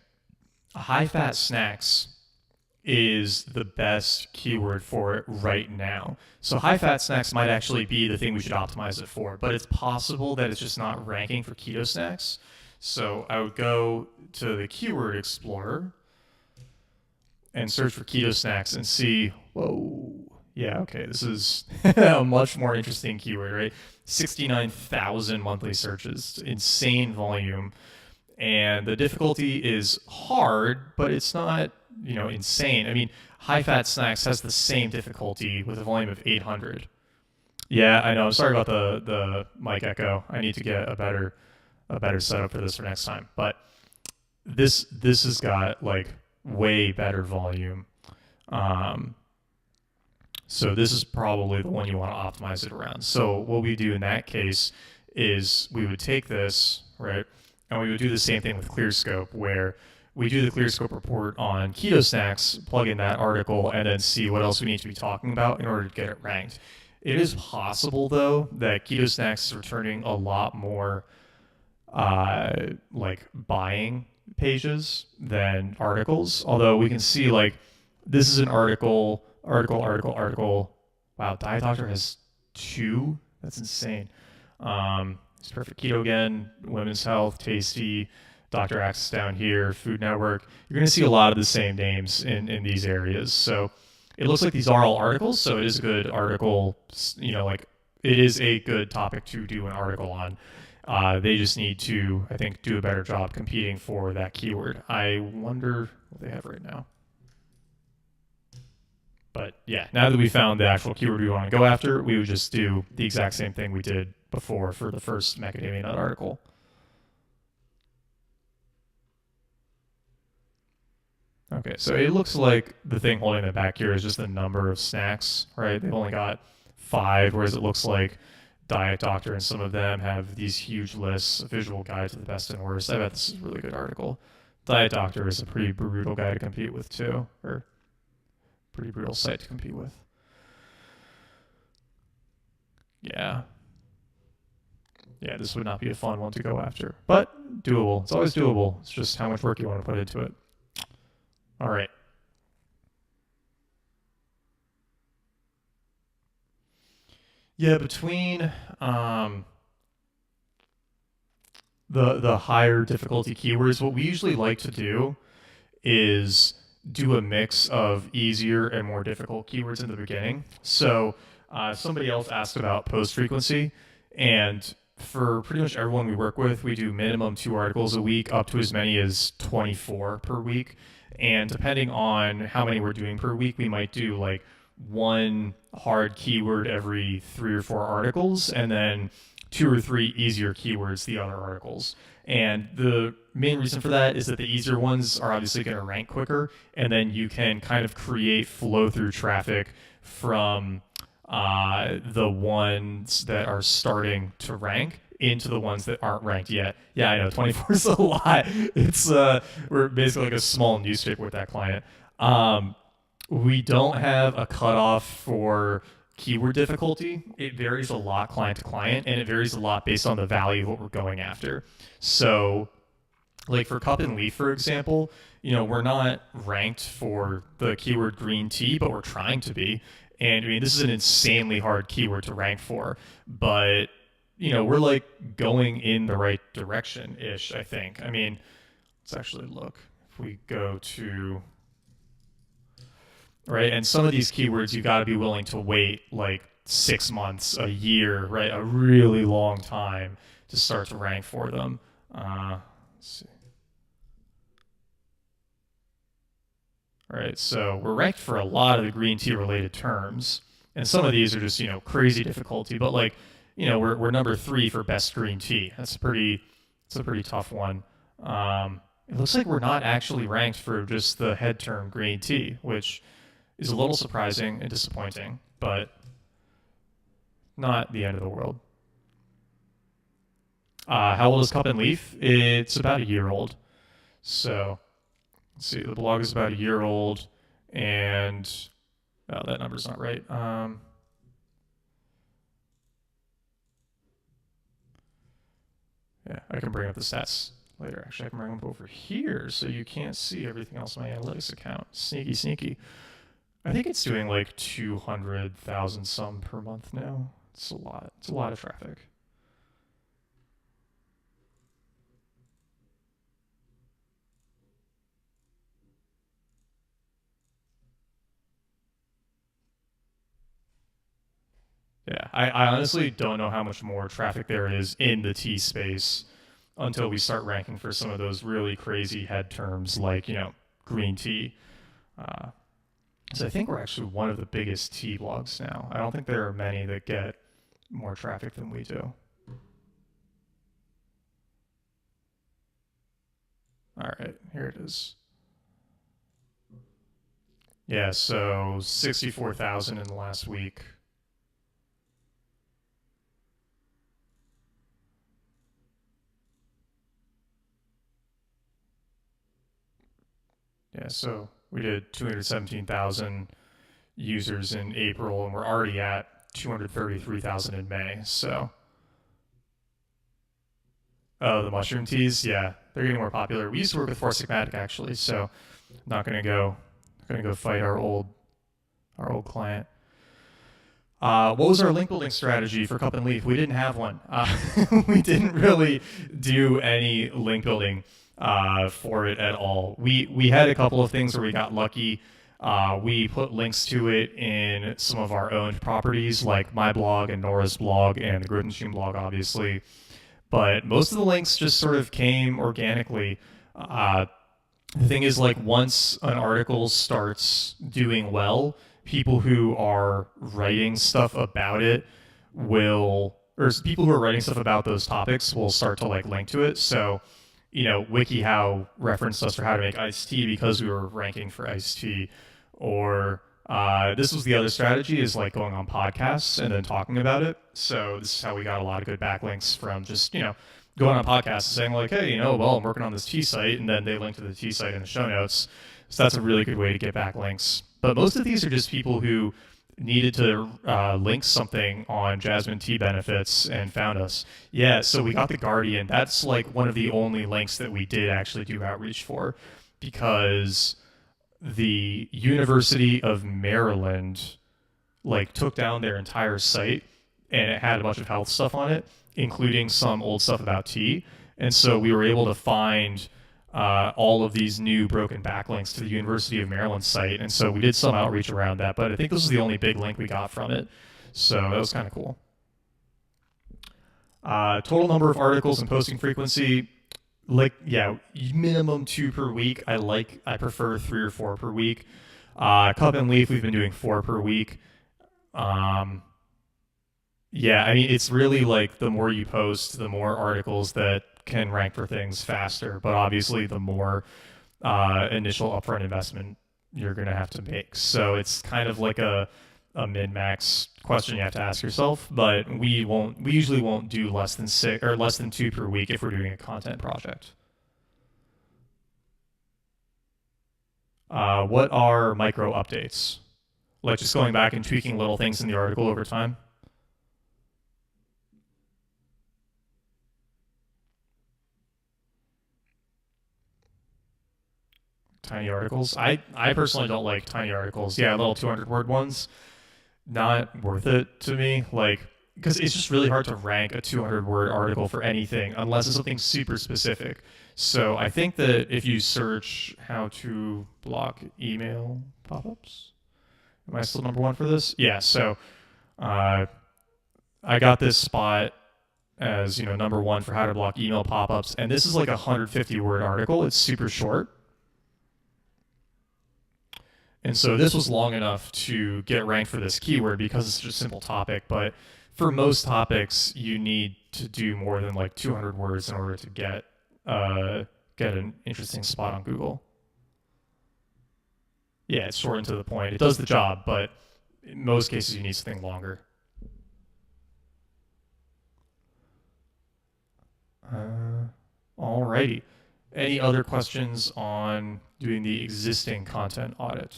High-fat snacks is the best keyword for it right now. So high-fat snacks might actually be the thing we should optimize it for, but it's possible that it's just not ranking for keto snacks. So I would go to the Keyword Explorer and search for keto snacks and see, whoa, yeah, okay, this is a much more interesting keyword, right? 69,000 monthly searches, insane volume. And the difficulty is hard, but it's not, insane. I mean, high-fat snacks has the same difficulty with a volume of 800. Yeah, I know. I'm sorry about the mic echo. I need to get a better setup for this for next time. But this has got like way better volume. So this is probably the one you want to optimize it around. So what we do in that case is we would take this, right, and we would do the same thing with ClearScope, where we do the ClearScope report on keto snacks, plug in that article, and then see what else we need to be talking about in order to get it ranked. It is possible, though, that keto snacks is returning a lot more like buying pages than articles. Although we can see like this is an article. Wow, Diet Doctor has 2. That's insane. It's Perfect Keto again, Women's Health, Tasty, Dr. Access down here, Food Network. You're going to see a lot of the same names in these areas. So it looks like these are all articles. So it is a good article. Like it is a good topic to do an article on. They just need to, I think, do a better job competing for that keyword. I wonder what they have right now. But yeah, now that we found the actual keyword we want to go after, we would just do the exact same thing we did before for the first Macadamia Nut article. Okay, so it looks like the thing holding it back here is just the number of snacks, right? They've only got 5, whereas it looks like Diet Doctor and some of them have these huge lists, a visual guide to the best and worst. I bet this is a really good article. Diet Doctor is a pretty brutal guy to compete with too, or pretty brutal site to compete with. Yeah, this would not be a fun one to go after, but doable. It's always doable. It's just how much work you want to put into it. All right. Yeah, between the higher difficulty keywords, what we usually like to do is do a mix of easier and more difficult keywords in the beginning. So somebody else asked about post frequency, and for pretty much everyone we work with, we do minimum 2 articles a week, up to as many as 24 per week. And depending on how many we're doing per week, we might do like 1 hard keyword every 3 or 4 articles, and then 2 or 3 easier keywords the other articles. And the main reason for that is that the easier ones are obviously going to rank quicker, and then you can kind of create flow-through traffic from the ones that are starting to rank into the ones that aren't ranked yet. Yeah, I know 24 is a lot. It's we're basically like a small newspaper with that client. We don't have a cutoff for keyword difficulty. It varies a lot client to client, and it varies a lot based on the value of what we're going after. So like for cup and leaf, for example, we're not ranked for the keyword green tea, but we're trying to be. And I mean, this is an insanely hard keyword to rank for, but we're like going in the right direction ish, I think. I mean, let's actually look. If we go to, right, and some of these keywords you got to be willing to wait like 6 months, a year, right, a really long time to start to rank for them. Let's see. All right, so we're ranked for a lot of the green tea related terms, and some of these are just crazy difficulty. But like we're number 3 for best green tea. It's a pretty tough one. It looks like we're not actually ranked for just the head term green tea, which is a little surprising and disappointing, but not the end of the world. How old is Cup and Leaf? It's about a year old. So let's see, the blog is about a year old, and that number's not right. Yeah, I can bring up the stats later. Actually, I can bring them up over here so you can't see everything else in my analytics account. Sneaky, sneaky. I think it's doing like 200,000 some per month now. It's a lot. It's a lot of traffic. Yeah, I honestly don't know how much more traffic there is in the tea space until we start ranking for some of those really crazy head terms like, green tea. So I think we're actually one of the biggest tea blogs now. I don't think there are many that get more traffic than we do. All right, here it is. Yeah, so 64,000 in the last week. Yeah, so we did 217,000 users in April, and we're already at 233,000 in May. So, oh, the mushroom teas, yeah, they're getting more popular. We used to work with Four Sigmatic actually, so not gonna go fight our old client. What was our link building strategy for Cup and Leaf? We didn't have one. We didn't really do any link building for it at all. We had a couple of things where we got lucky. We put links to it in some of our owned properties, like my blog and Nora's blog and the Growth Machine blog, obviously. But most of the links just sort of came organically. The thing is, like, once an article starts doing well, people who are writing stuff about it or people who are writing stuff about those topics will start to like link to it. So, WikiHow referenced us for how to make iced tea because we were ranking for iced tea. Or this was the other strategy, is like going on podcasts and then talking about it. So this is how we got a lot of good backlinks from just, going on podcasts and saying like, hey, well, I'm working on this tea site, and then they link to the tea site in the show notes. So that's a really good way to get backlinks. But most of these are just people who needed to link something on Jasmine tea benefits and found us. Yeah, so we got the Guardian. That's like one of the only links that we did actually do outreach for, because the University of Maryland like took down their entire site, and it had a bunch of health stuff on it, including some old stuff about tea. And so we were able to find all of these new broken backlinks to the University of Maryland site. And so we did some outreach around that, but I think this was the only big link we got from it. So that was kind of cool. Total number of articles and posting frequency, like, yeah, minimum 2 per week. I prefer 3 or 4 per week. Cup and Leaf, we've been doing 4 per week. Yeah, I mean, it's really like the more you post, the more articles that can rank for things faster. But obviously, the more initial upfront investment you're going to have to make. So it's kind of like a a min-max question you have to ask yourself, but we usually won't do less than 6 or less than 2 per week if we're doing a content project. What are micro updates? Like just going back and tweaking little things in the article over time? Tiny articles. I personally don't like tiny articles. Yeah, little 200-word ones. Not worth it to me. Like, because it's just really hard to rank a 200-word article for anything unless it's something super specific. So I think that if you search how to block email pop-ups, am I still number one for this? Yeah. So I got this spot as number one for how to block email pop-ups, and this is like a 150-word article. It's super short. And so this was long enough to get ranked for this keyword because it's just a simple topic. But for most topics, you need to do more than like 200 words in order to get an interesting spot on Google. Yeah, it's short and to the point. It does the job, but in most cases, you need something longer. Alrighty. Any other questions on doing the existing content audit?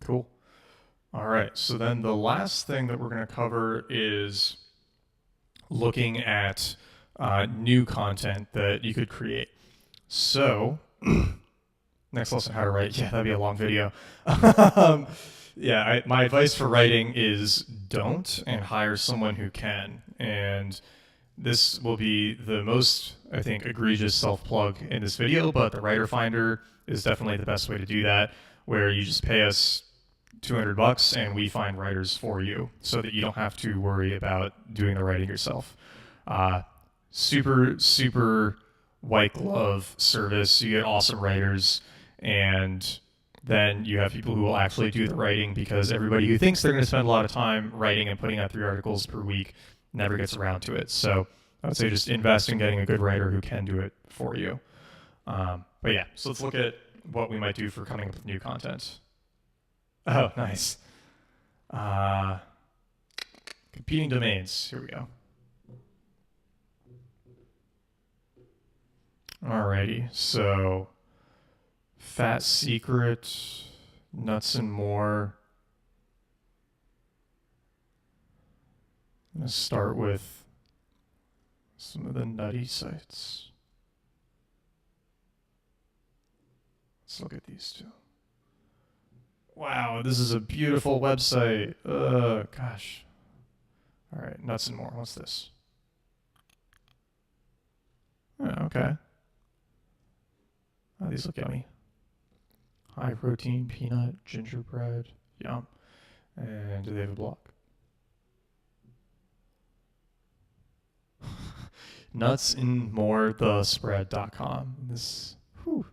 Cool. All right. So then the last thing that we're going to cover is looking at new content that you could create. So next lesson, how to write. Yeah, that'd be a long video. Yeah, my advice for writing is don't, and hire someone who can. And this will be the most, I think, egregious self-plug in this video, but the Writer Finder is definitely the best way to do that, where you just pay us $200 and we find writers for you so that you don't have to worry about doing the writing yourself. Super, super white glove service. You get awesome writers, and then you have people who will actually do the writing, because everybody who thinks they're going to spend a lot of time writing and putting out 3 articles per week never gets around to it. So I would say just invest in getting a good writer who can do it for you. But yeah, so let's look at what we might do for coming up with new content. Oh, nice. Competing domains. Here we go. Alrighty, so Fat Secret, Nuts and More. I'm going to start with some of the nutty sites. Let's look at these two. Wow, this is a beautiful website. Gosh. All right, Nuts and More. What's this? Oh, okay. Oh, these look yummy. High protein, peanut, gingerbread. Yum. And do they have a blog? nutsandmorethespread.com. This, whew.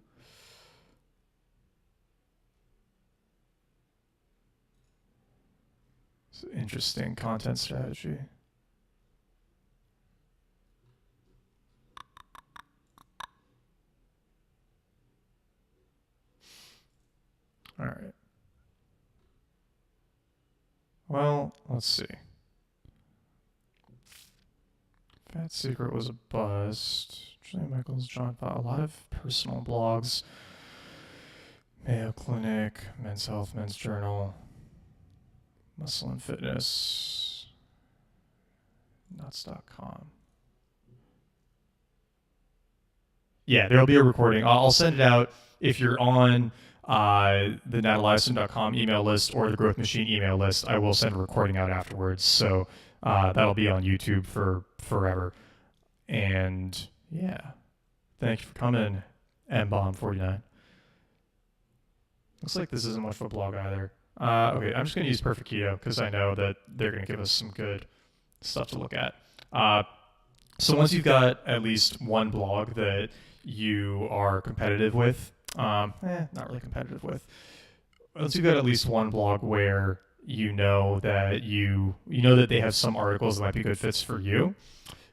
It's an interesting content strategy. All right. Well, let's see. Fat Secret was a bust. Julia Michaels, John Paul, a lot of personal blogs. Mayo Clinic, Men's Health, Men's Journal, Muscle and Fitness, nuts.com. Yeah, there'll be a recording. I'll send it out if you're on the nateliason.com email list or the Growth Machine email list. I will send a recording out afterwards, so that'll be on YouTube for forever. And yeah, thank you for coming, mbomb49. Looks like this isn't much of a blog either. Okay, I'm just going to use Perfect Keto because I know that they're going to give us some good stuff to look at. So once you've got at least one blog that you are competitive with, not really competitive with. Once you've got at least one blog where you know that you know that they have some articles that might be good fits for you,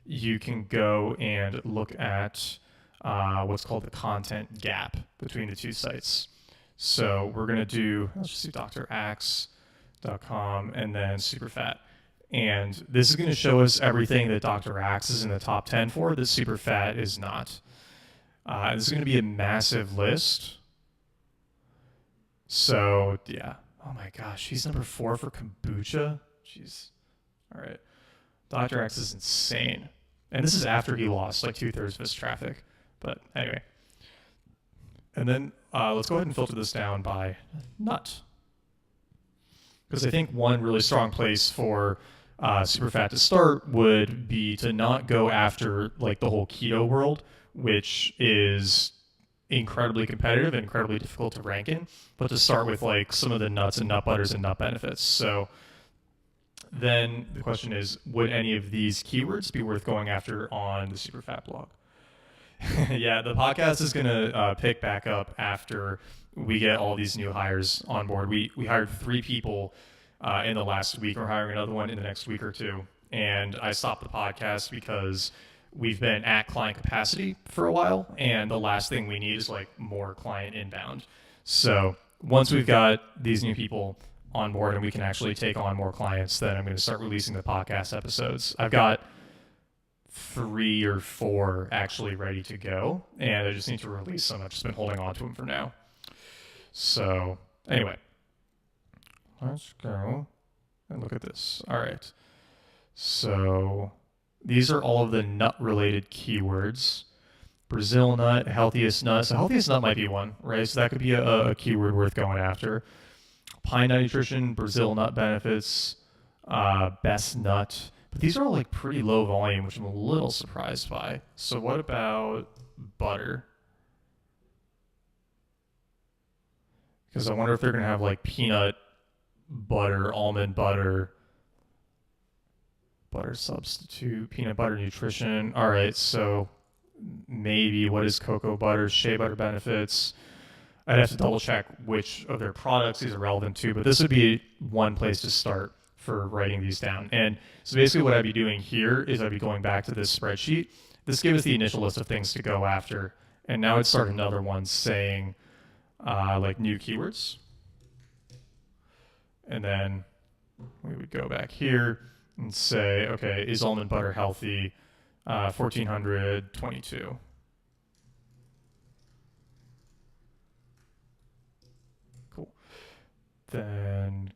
you can go and look at what's called the content gap between the two sites. So we're going to do, let's just do draxe.com and then SuperFat. And this is going to show us everything that Dr. Axe is in the top 10 for that SuperFat is not. This is going to be a massive list. So, yeah. Oh my gosh, he's number 4 for kombucha? Jeez. All right. Dr. Axe is insane. And this is after he lost like 2/3 of his traffic. But anyway. And then let's go ahead and filter this down by nut. Because I think one really strong place for SuperFat to start would be to not go after like the whole keto world, which is incredibly competitive and incredibly difficult to rank in, but to start with like some of the nuts and nut butters and nut benefits. So then the question is, would any of these keywords be worth going after on the SuperFat blog? Yeah, the podcast is going to pick back up after we get all these new hires on board. We hired 3 people in the last week. We're hiring another one in the next week or 2. And I stopped the podcast because we've been at client capacity for a while, and the last thing we need is like more client inbound. So once we've got these new people on board and we can actually take on more clients, then I'm going to start releasing the podcast episodes. I've got 3 or 4 actually ready to go, and I just need to release them. I've just been holding on to them for now. So anyway, let's go and look at this. All right. So these are all of the nut-related keywords. Brazil nut, healthiest nut. So healthiest nut might be one, right? So that could be a keyword worth going after. Pine nut nutrition, Brazil nut benefits, best nut. But these are all like pretty low volume, which I'm a little surprised by. So what about butter? Because I wonder if they're going to have like peanut butter, almond butter, butter substitute, peanut butter nutrition. All right, so maybe what is cocoa butter, shea butter benefits? I'd have to double check which of their products these are relevant to, but this would be one place to start for writing these down. And so basically what I'd be doing here is I'd be going back to this spreadsheet. This gave us the initial list of things to go after. And now I'd start another one saying like new keywords. And then we would go back here and say, okay, is almond butter healthy? 1422. Cool. Then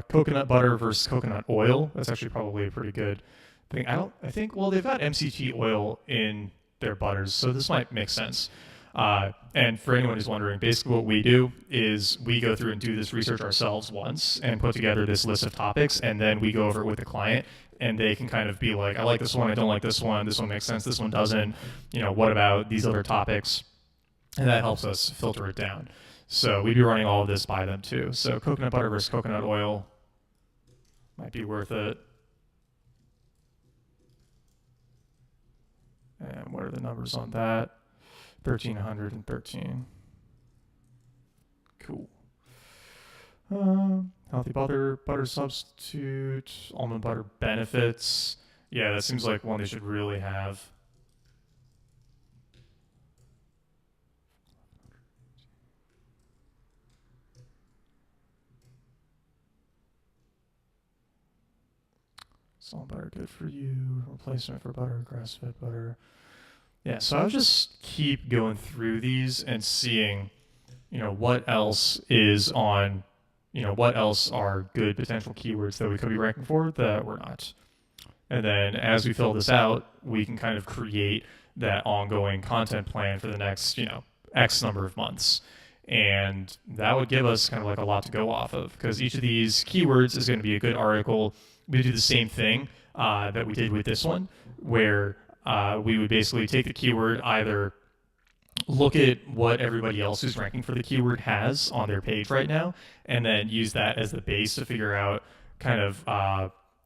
coconut butter versus coconut oil. That's actually probably a pretty good thing. I think, well, they've got MCT oil in their butters, so this might make sense. And for anyone who's wondering, basically what we do is we go through and do this research ourselves once and put together this list of topics, and then we go over it with the client, and they can kind of be like, I like this one, I don't like this one makes sense, this one doesn't, what about these other topics? And that helps us filter it down. So we'd be running all of this by them too. So coconut butter versus coconut oil might be worth it. And what are the numbers on that? 1,313. Cool. Healthy butter substitute, almond butter benefits. Yeah, that seems like one they should really have. Almond butter good for you. Replacement for butter, grass-fed butter. Yeah, so I would just keep going through these and seeing, what else is on, what else are good potential keywords that we could be ranking for that we're not. And then as we fill this out, we can kind of create that ongoing content plan for the next, X number of months. And that would give us kind of like a lot to go off of, because each of these keywords is going to be a good article. We do the same thing that we did with this one, where we would basically take the keyword, either look at what everybody else who's ranking for the keyword has on their page right now, and then use that as the base to figure out kind of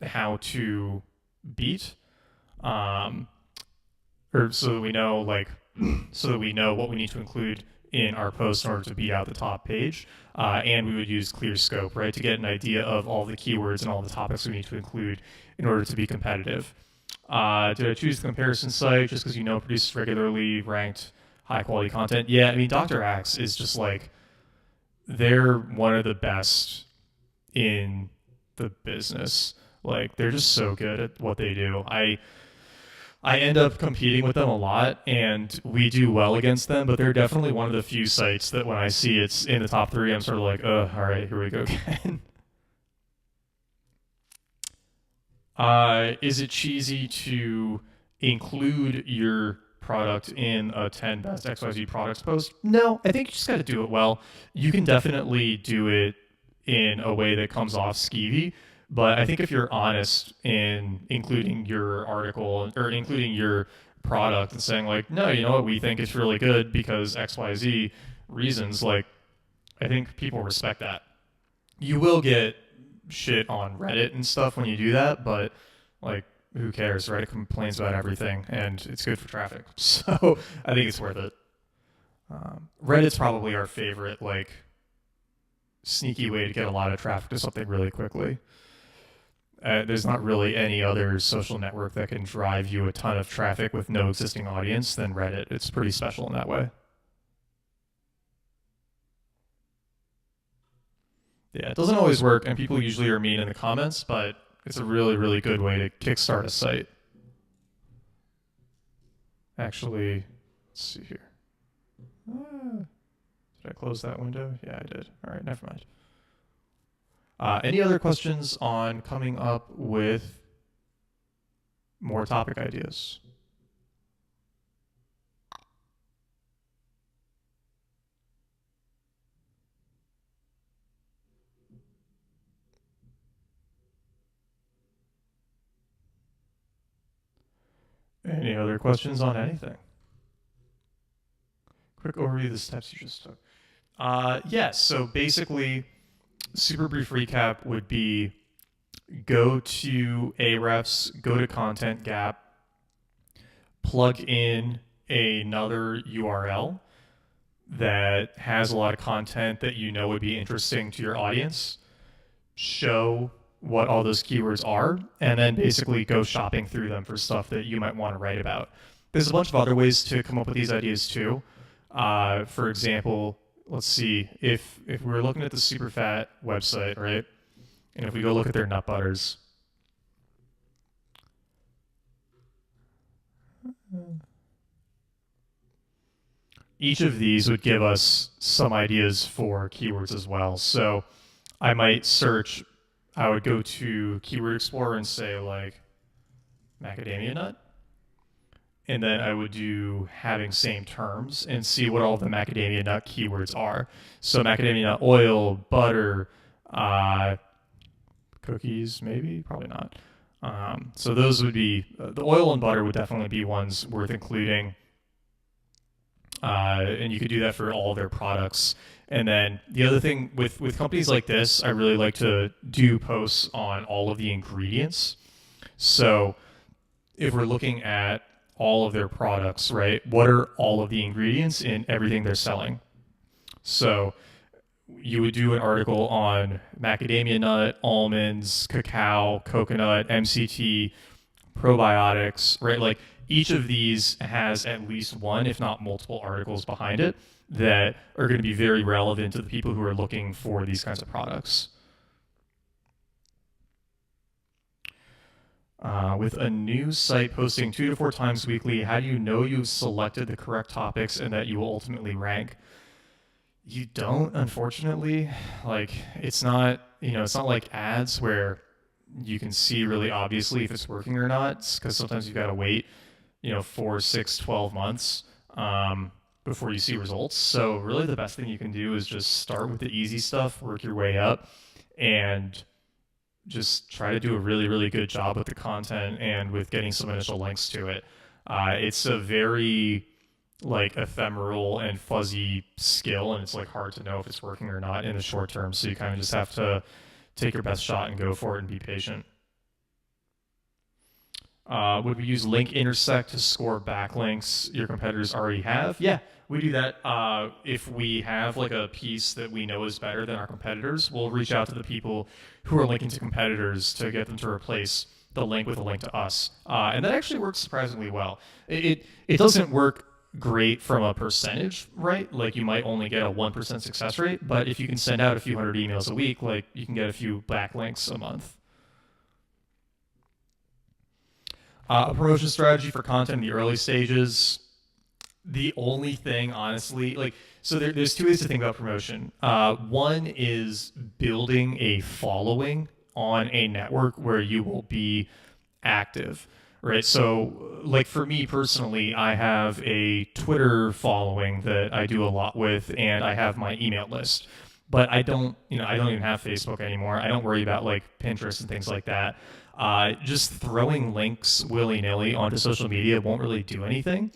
how to beat, or so that we know what we need to include in our post in order to beat out the top page. And we would use clear scope, right, to get an idea of all the keywords and all the topics we need to include in order to be competitive. Did I choose the comparison site just because produces regularly ranked high quality content? Yeah, I mean, Dr. Axe is just like, they're one of the best in the business. Like, they're just so good at what they do. I end up competing with them a lot, and we do well against them, but they're definitely one of the few sites that when I see it's in the top 3, I'm sort of like, all right, here we go again. Is it cheesy to include your product in a 10 best XYZ products post? No, I think you just got to do it well. You can definitely do it in a way that comes off skeevy, but I think if you're honest in including your article or including your product and saying like, no, you know what, we think it's really good because XYZ reasons, like, I think people respect that. You will get shit on Reddit and stuff when you do that, but like, who cares? Reddit complains about everything, and it's good for traffic, so I think it's worth it. Reddit's probably our favorite like sneaky way to get a lot of traffic to something really quickly. There's not really any other social network that can drive you a ton of traffic with no existing audience than Reddit. It's pretty special in that way. Yeah, it doesn't always work, and people usually are mean in the comments, but it's a really, really good way to kickstart a site. Actually, let's see here. Did I close that window? Yeah, I did. All right, never mind. Any other questions on coming up with more topic ideas? Any other questions on anything? Quick overview of the steps you just took. Yes, so basically, super brief recap would be go to Ahrefs, go to Content Gap, plug in another URL that has a lot of content that you know would be interesting to your audience, show what all those keywords are, and then basically go shopping through them for stuff that you might want to write about. There's a bunch of other ways to come up with these ideas too. For example, let's see, if we're looking at the SuperFat website, right, and if we go look at their nut butters, each of these would give us some ideas for keywords as well. So I might search, I would go to Keyword Explorer and say like macadamia nut, and then I would do having same terms and see what all the macadamia nut keywords are. So macadamia nut oil, butter, cookies, maybe, probably not. So those would be, the oil and butter would definitely be ones worth including. And you could do that for all their products. And then the other thing with companies like this, I really like to do posts on all of the ingredients. So if we're looking at all of their products, right, what are all of the ingredients in everything they're selling? So you would do an article on macadamia nut, almonds, cacao, coconut, MCT, probiotics, right? Like each of these has at least one, if not multiple articles behind it that are going to be very relevant to the people who are looking for these kinds of products. With a news site posting 2 to 4 times weekly, how do you know you've selected the correct topics and that you will ultimately rank? You don't, unfortunately. Like, it's not, it's not like ads where you can see really obviously if it's working or not, because sometimes you've got to wait, 4, 6, 12 months before you see results. So really the best thing you can do is just start with the easy stuff, work your way up, and just try to do a really, really good job with the content and with getting some initial links to it. It's a very like ephemeral and fuzzy skill, and it's like hard to know if it's working or not in the short term. So you kind of just have to take your best shot and go for it and be patient. Would we use link intersect to score backlinks your competitors already have? Yeah, we do that. If we have like a piece that we know is better than our competitors, we'll reach out to the people who are linking to competitors to get them to replace the link with a link to us. And that actually works surprisingly well. It doesn't work great from a percentage, right? Like you might only get a 1% success rate, but if you can send out a few hundred emails a week, like you can get a few backlinks a month. A promotion strategy for content in the early stages. The only thing, honestly, like, so there's two ways to think about promotion. One is building a following on a network where you will be active, right? So, like for me personally, I have a Twitter following that I do a lot with, and I have my email list. But I don't even have Facebook anymore. I don't worry about like Pinterest and things like that. Just throwing links willy-nilly onto social media won't really do anything.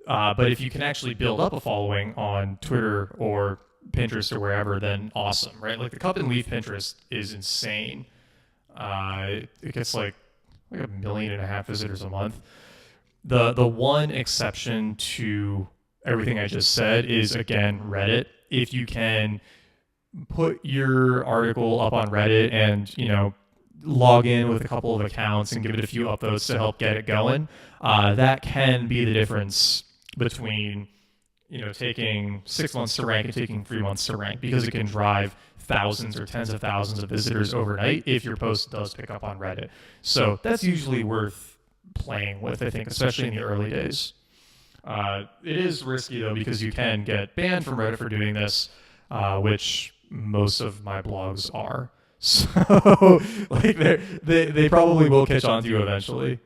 But if you can actually build up a following on Twitter or Pinterest or wherever, then awesome, right? Like the Cup and Leaf Pinterest is insane. It gets like 1.5 million visitors a month. The one exception to everything I just said is, again, Reddit. If you can put your article up on Reddit and, log in with a couple of accounts and give it a few upvotes to help get it going, that can be the difference between, taking 6 months to rank and taking 3 months to rank, because it can drive thousands or tens of thousands of visitors overnight if your post does pick up on Reddit. So that's usually worth playing with, I think, especially in the early days. It is risky, though, because you can get banned from Reddit for doing this, which most of my blogs are. So, like, they probably will catch on to you eventually.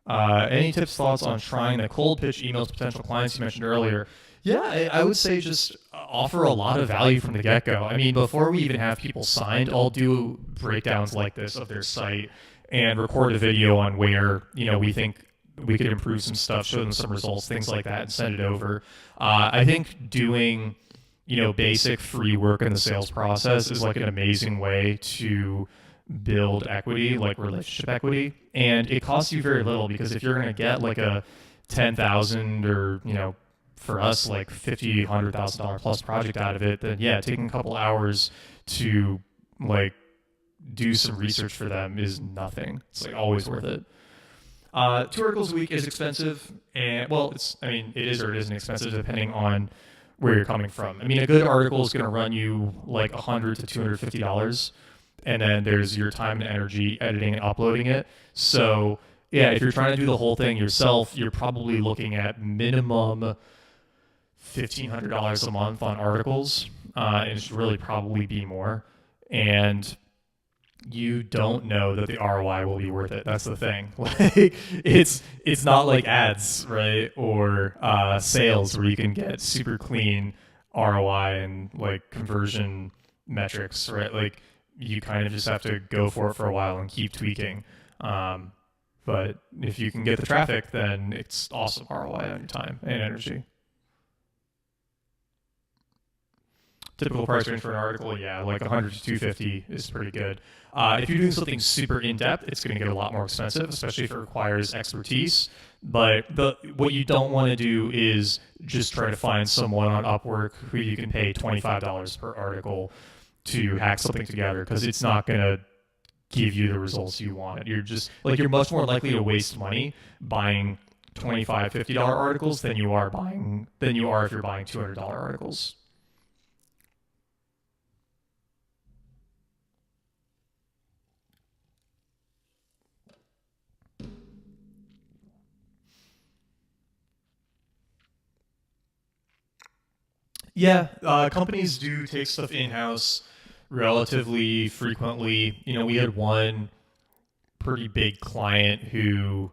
Any tips, thoughts on trying the cold pitch emails to potential clients you mentioned earlier? Yeah, I would say just offer a lot of value from the get-go. I mean, before we even have people signed, I'll do breakdowns like this of their site and record a video on where, we think we could improve some stuff, show them some results, things like that, and send it over. I think doing, basic free work in the sales process is like an amazing way to build equity, like relationship equity. And it costs you very little, because if you're going to get like a 10,000 or, for us, like $50,000, $100,000 plus project out of it, then yeah, taking a couple hours to like do some research for them is nothing. It's like always worth it. 2 articles a week is expensive, and well, it is or it isn't expensive depending on where you're coming from. I mean, a good article is going to run you like $100 to $250, and then there's your time and energy editing and uploading it. So yeah, if you're trying to do the whole thing yourself, you're probably looking at minimum $1,500 a month on articles, and it should really probably be more. And you don't know that the ROI will be worth it. That's the thing. Like it's not like ads, right? Or sales, where you can get super clean ROI and like conversion metrics, right? Like you kind of just have to go for it for a while and keep tweaking. But if you can get the traffic, then it's awesome ROI on your time and energy. Typical price range for an article, yeah, like 100 to 250 is pretty good. If you're doing something super in-depth, it's going to get a lot more expensive, especially if it requires expertise. But what you don't want to do is just try to find someone on Upwork who you can pay $25 per article to hack something together, because it's not going to give you the results you want. You're much more likely to waste money buying $25, $50 articles than you are if you're buying $200 articles. Yeah, companies do take stuff in-house relatively frequently. We had one pretty big client who,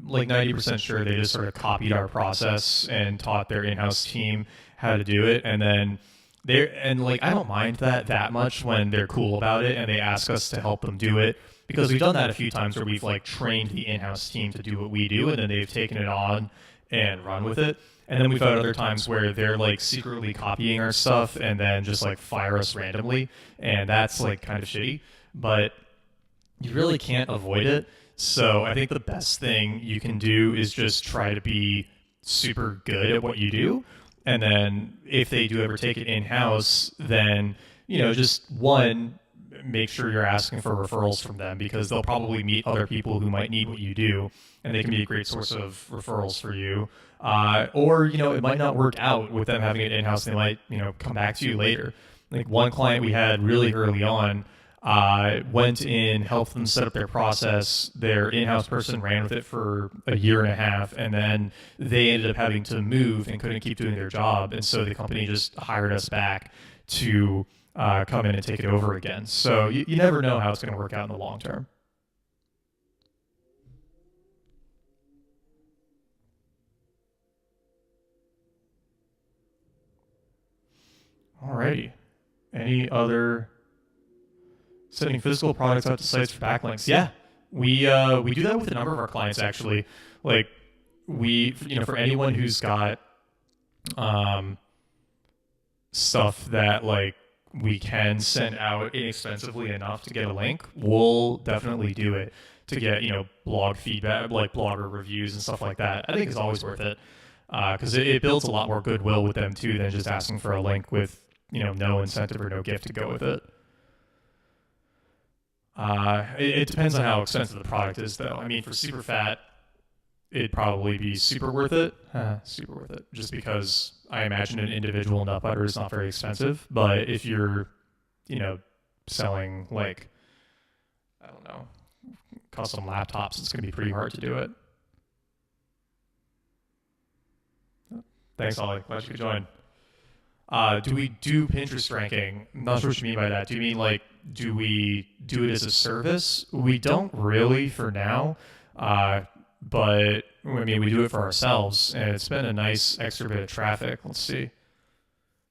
like 90% sure, they just sort of copied our process and taught their in-house team how to do it. And then I don't mind that much when they're cool about it and they ask us to help them do it, because we've done that a few times where we've like trained the in-house team to do what we do, and then they've taken it on and run with it. And then we've had other times where they're like secretly copying our stuff and then just like fire us randomly. And that's like kind of shitty. But you really can't avoid it. So I think the best thing you can do is just try to be super good at what you do. And then if they do ever take it in-house, then, just one, make sure you're asking for referrals from them, because they'll probably meet other people who might need what you do, and they can be a great source of referrals for you. Or, it might not work out with them having it in-house. They might, come back to you later. Like one client we had really early on, went in, helped them set up their process. Their in-house person ran with it for a year and a half, and then they ended up having to move and couldn't keep doing their job. And so the company just hired us back to come in and take it over again. So you never know how it's going to work out in the long term. Alrighty. Any other? Sending physical products out to sites for backlinks. Yeah, we do that with a number of our clients actually. Like for anyone who's got stuff that like we can send out inexpensively enough to get a link, we'll definitely do it to get blog feedback, like blogger reviews and stuff like that. I think it's always worth it because it builds a lot more goodwill with them too than just asking for a link with no incentive or no gift to go with it. It depends on how expensive the product is, though. I mean, for SuperFat, it'd probably be super worth it. Super worth it. Just because I imagine an individual nut butter is not very expensive. But if you're, selling like, I don't know, custom laptops, it's going to be pretty hard to do it. Thanks, Ollie. Glad you could join. Do we do Pinterest ranking? I'm not sure what you mean by that. Do you mean like, do we do it as a service? We don't really for now, but I mean, we do it for ourselves, and it's been a nice extra bit of traffic. Let's see.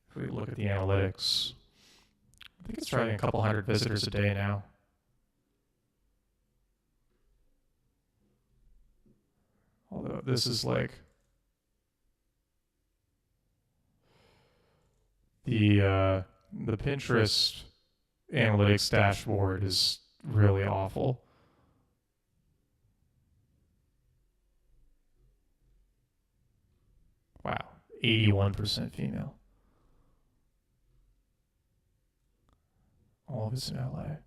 If we look at the analytics, I think it's driving a couple hundred visitors a day now. Although this is like the Pinterest analytics dashboard is really awful. Wow, 81% female. All of it's in LA.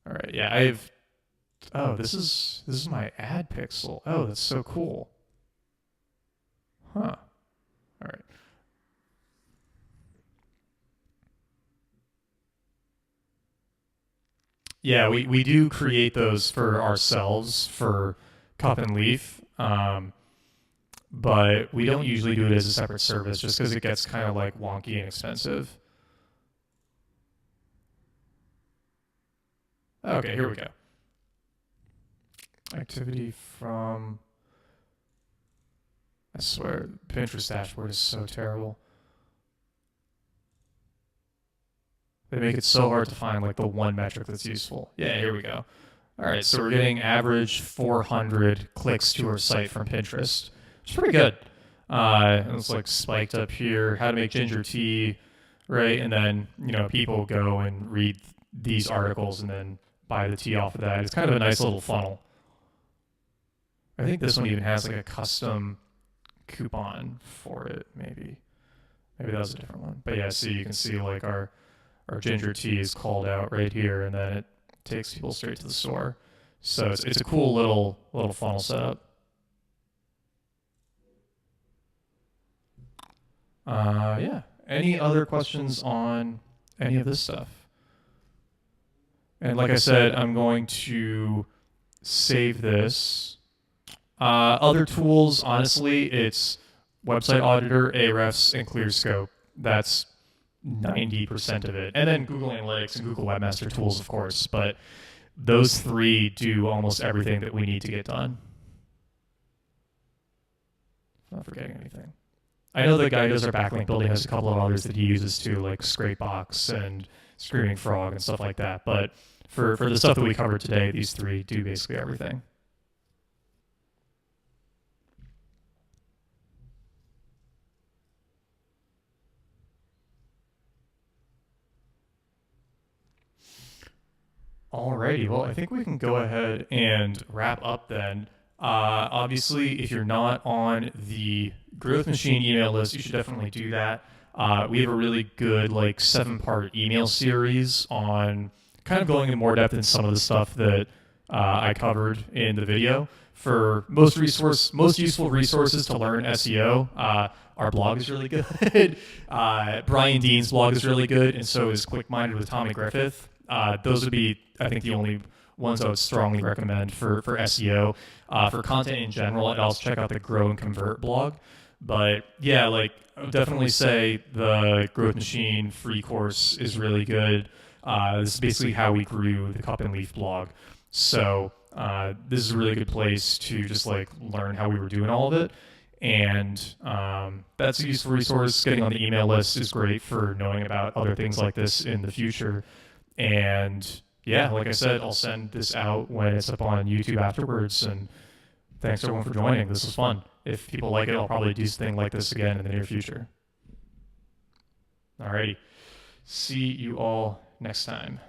All right, yeah, oh, this is my ad pixel. Oh, that's so cool. Huh. All right. Yeah, we do create those for ourselves for Cup and Leaf, but we don't usually do it as a separate service just because it gets kind of like wonky and expensive. Okay, here we go. Activity from... I swear, Pinterest dashboard is so terrible. They make it so hard to find like the one metric that's useful. Yeah, here we go. All right, so we're getting average 400 clicks to our site from Pinterest. It's pretty good. It's like spiked up here. How to make ginger tea, right? And then people go and read these articles and then buy the tea off of that. It's kind of a nice little funnel. I think this one even has like a custom coupon for it. Maybe that was a different one. But yeah, so you can see like our ginger tea is called out right here, and then it takes people straight to the store. So it's a cool little funnel setup. Yeah. Any other questions on any of this stuff? And like I said, I'm going to save this. Other tools, honestly, it's Website Auditor, Ahrefs, and ClearScope. That's 90% of it. And then Google Analytics and Google Webmaster Tools, of course. But those three do almost everything that we need to get done. Not forgetting anything. I know the guy who does our backlink building has a couple of others that he uses too, like Scrapebox and Screaming Frog and stuff like that. But for the stuff that we covered today, these three do basically everything. Alrighty, well, I think we can go ahead and wrap up then. Obviously, if you're not on the Growth Machine email list, you should definitely do that. We have a really good, like, 7-part email series on kind of going in more depth in some of the stuff that I covered in the video. For most useful resources to learn SEO, our blog is really good. Brian Dean's blog is really good, and so is Quick Minded with Tommy Griffith. Those would be, I think, the only ones I would strongly recommend for SEO. For content in general, I'd also check out the Grow and Convert blog. But yeah, like, I would definitely say the Growth Machine free course is really good. This is basically how we grew the Cup and Leaf blog. So this is a really good place to just like learn how we were doing all of it. And that's a useful resource. Getting on the email list is great for knowing about other things like this in the future. And yeah, like I said, I'll send this out when it's up on YouTube afterwards. And thanks everyone for joining. This was fun. If people like it, I'll probably do something like this again in the near future. Alrighty. See you all next time.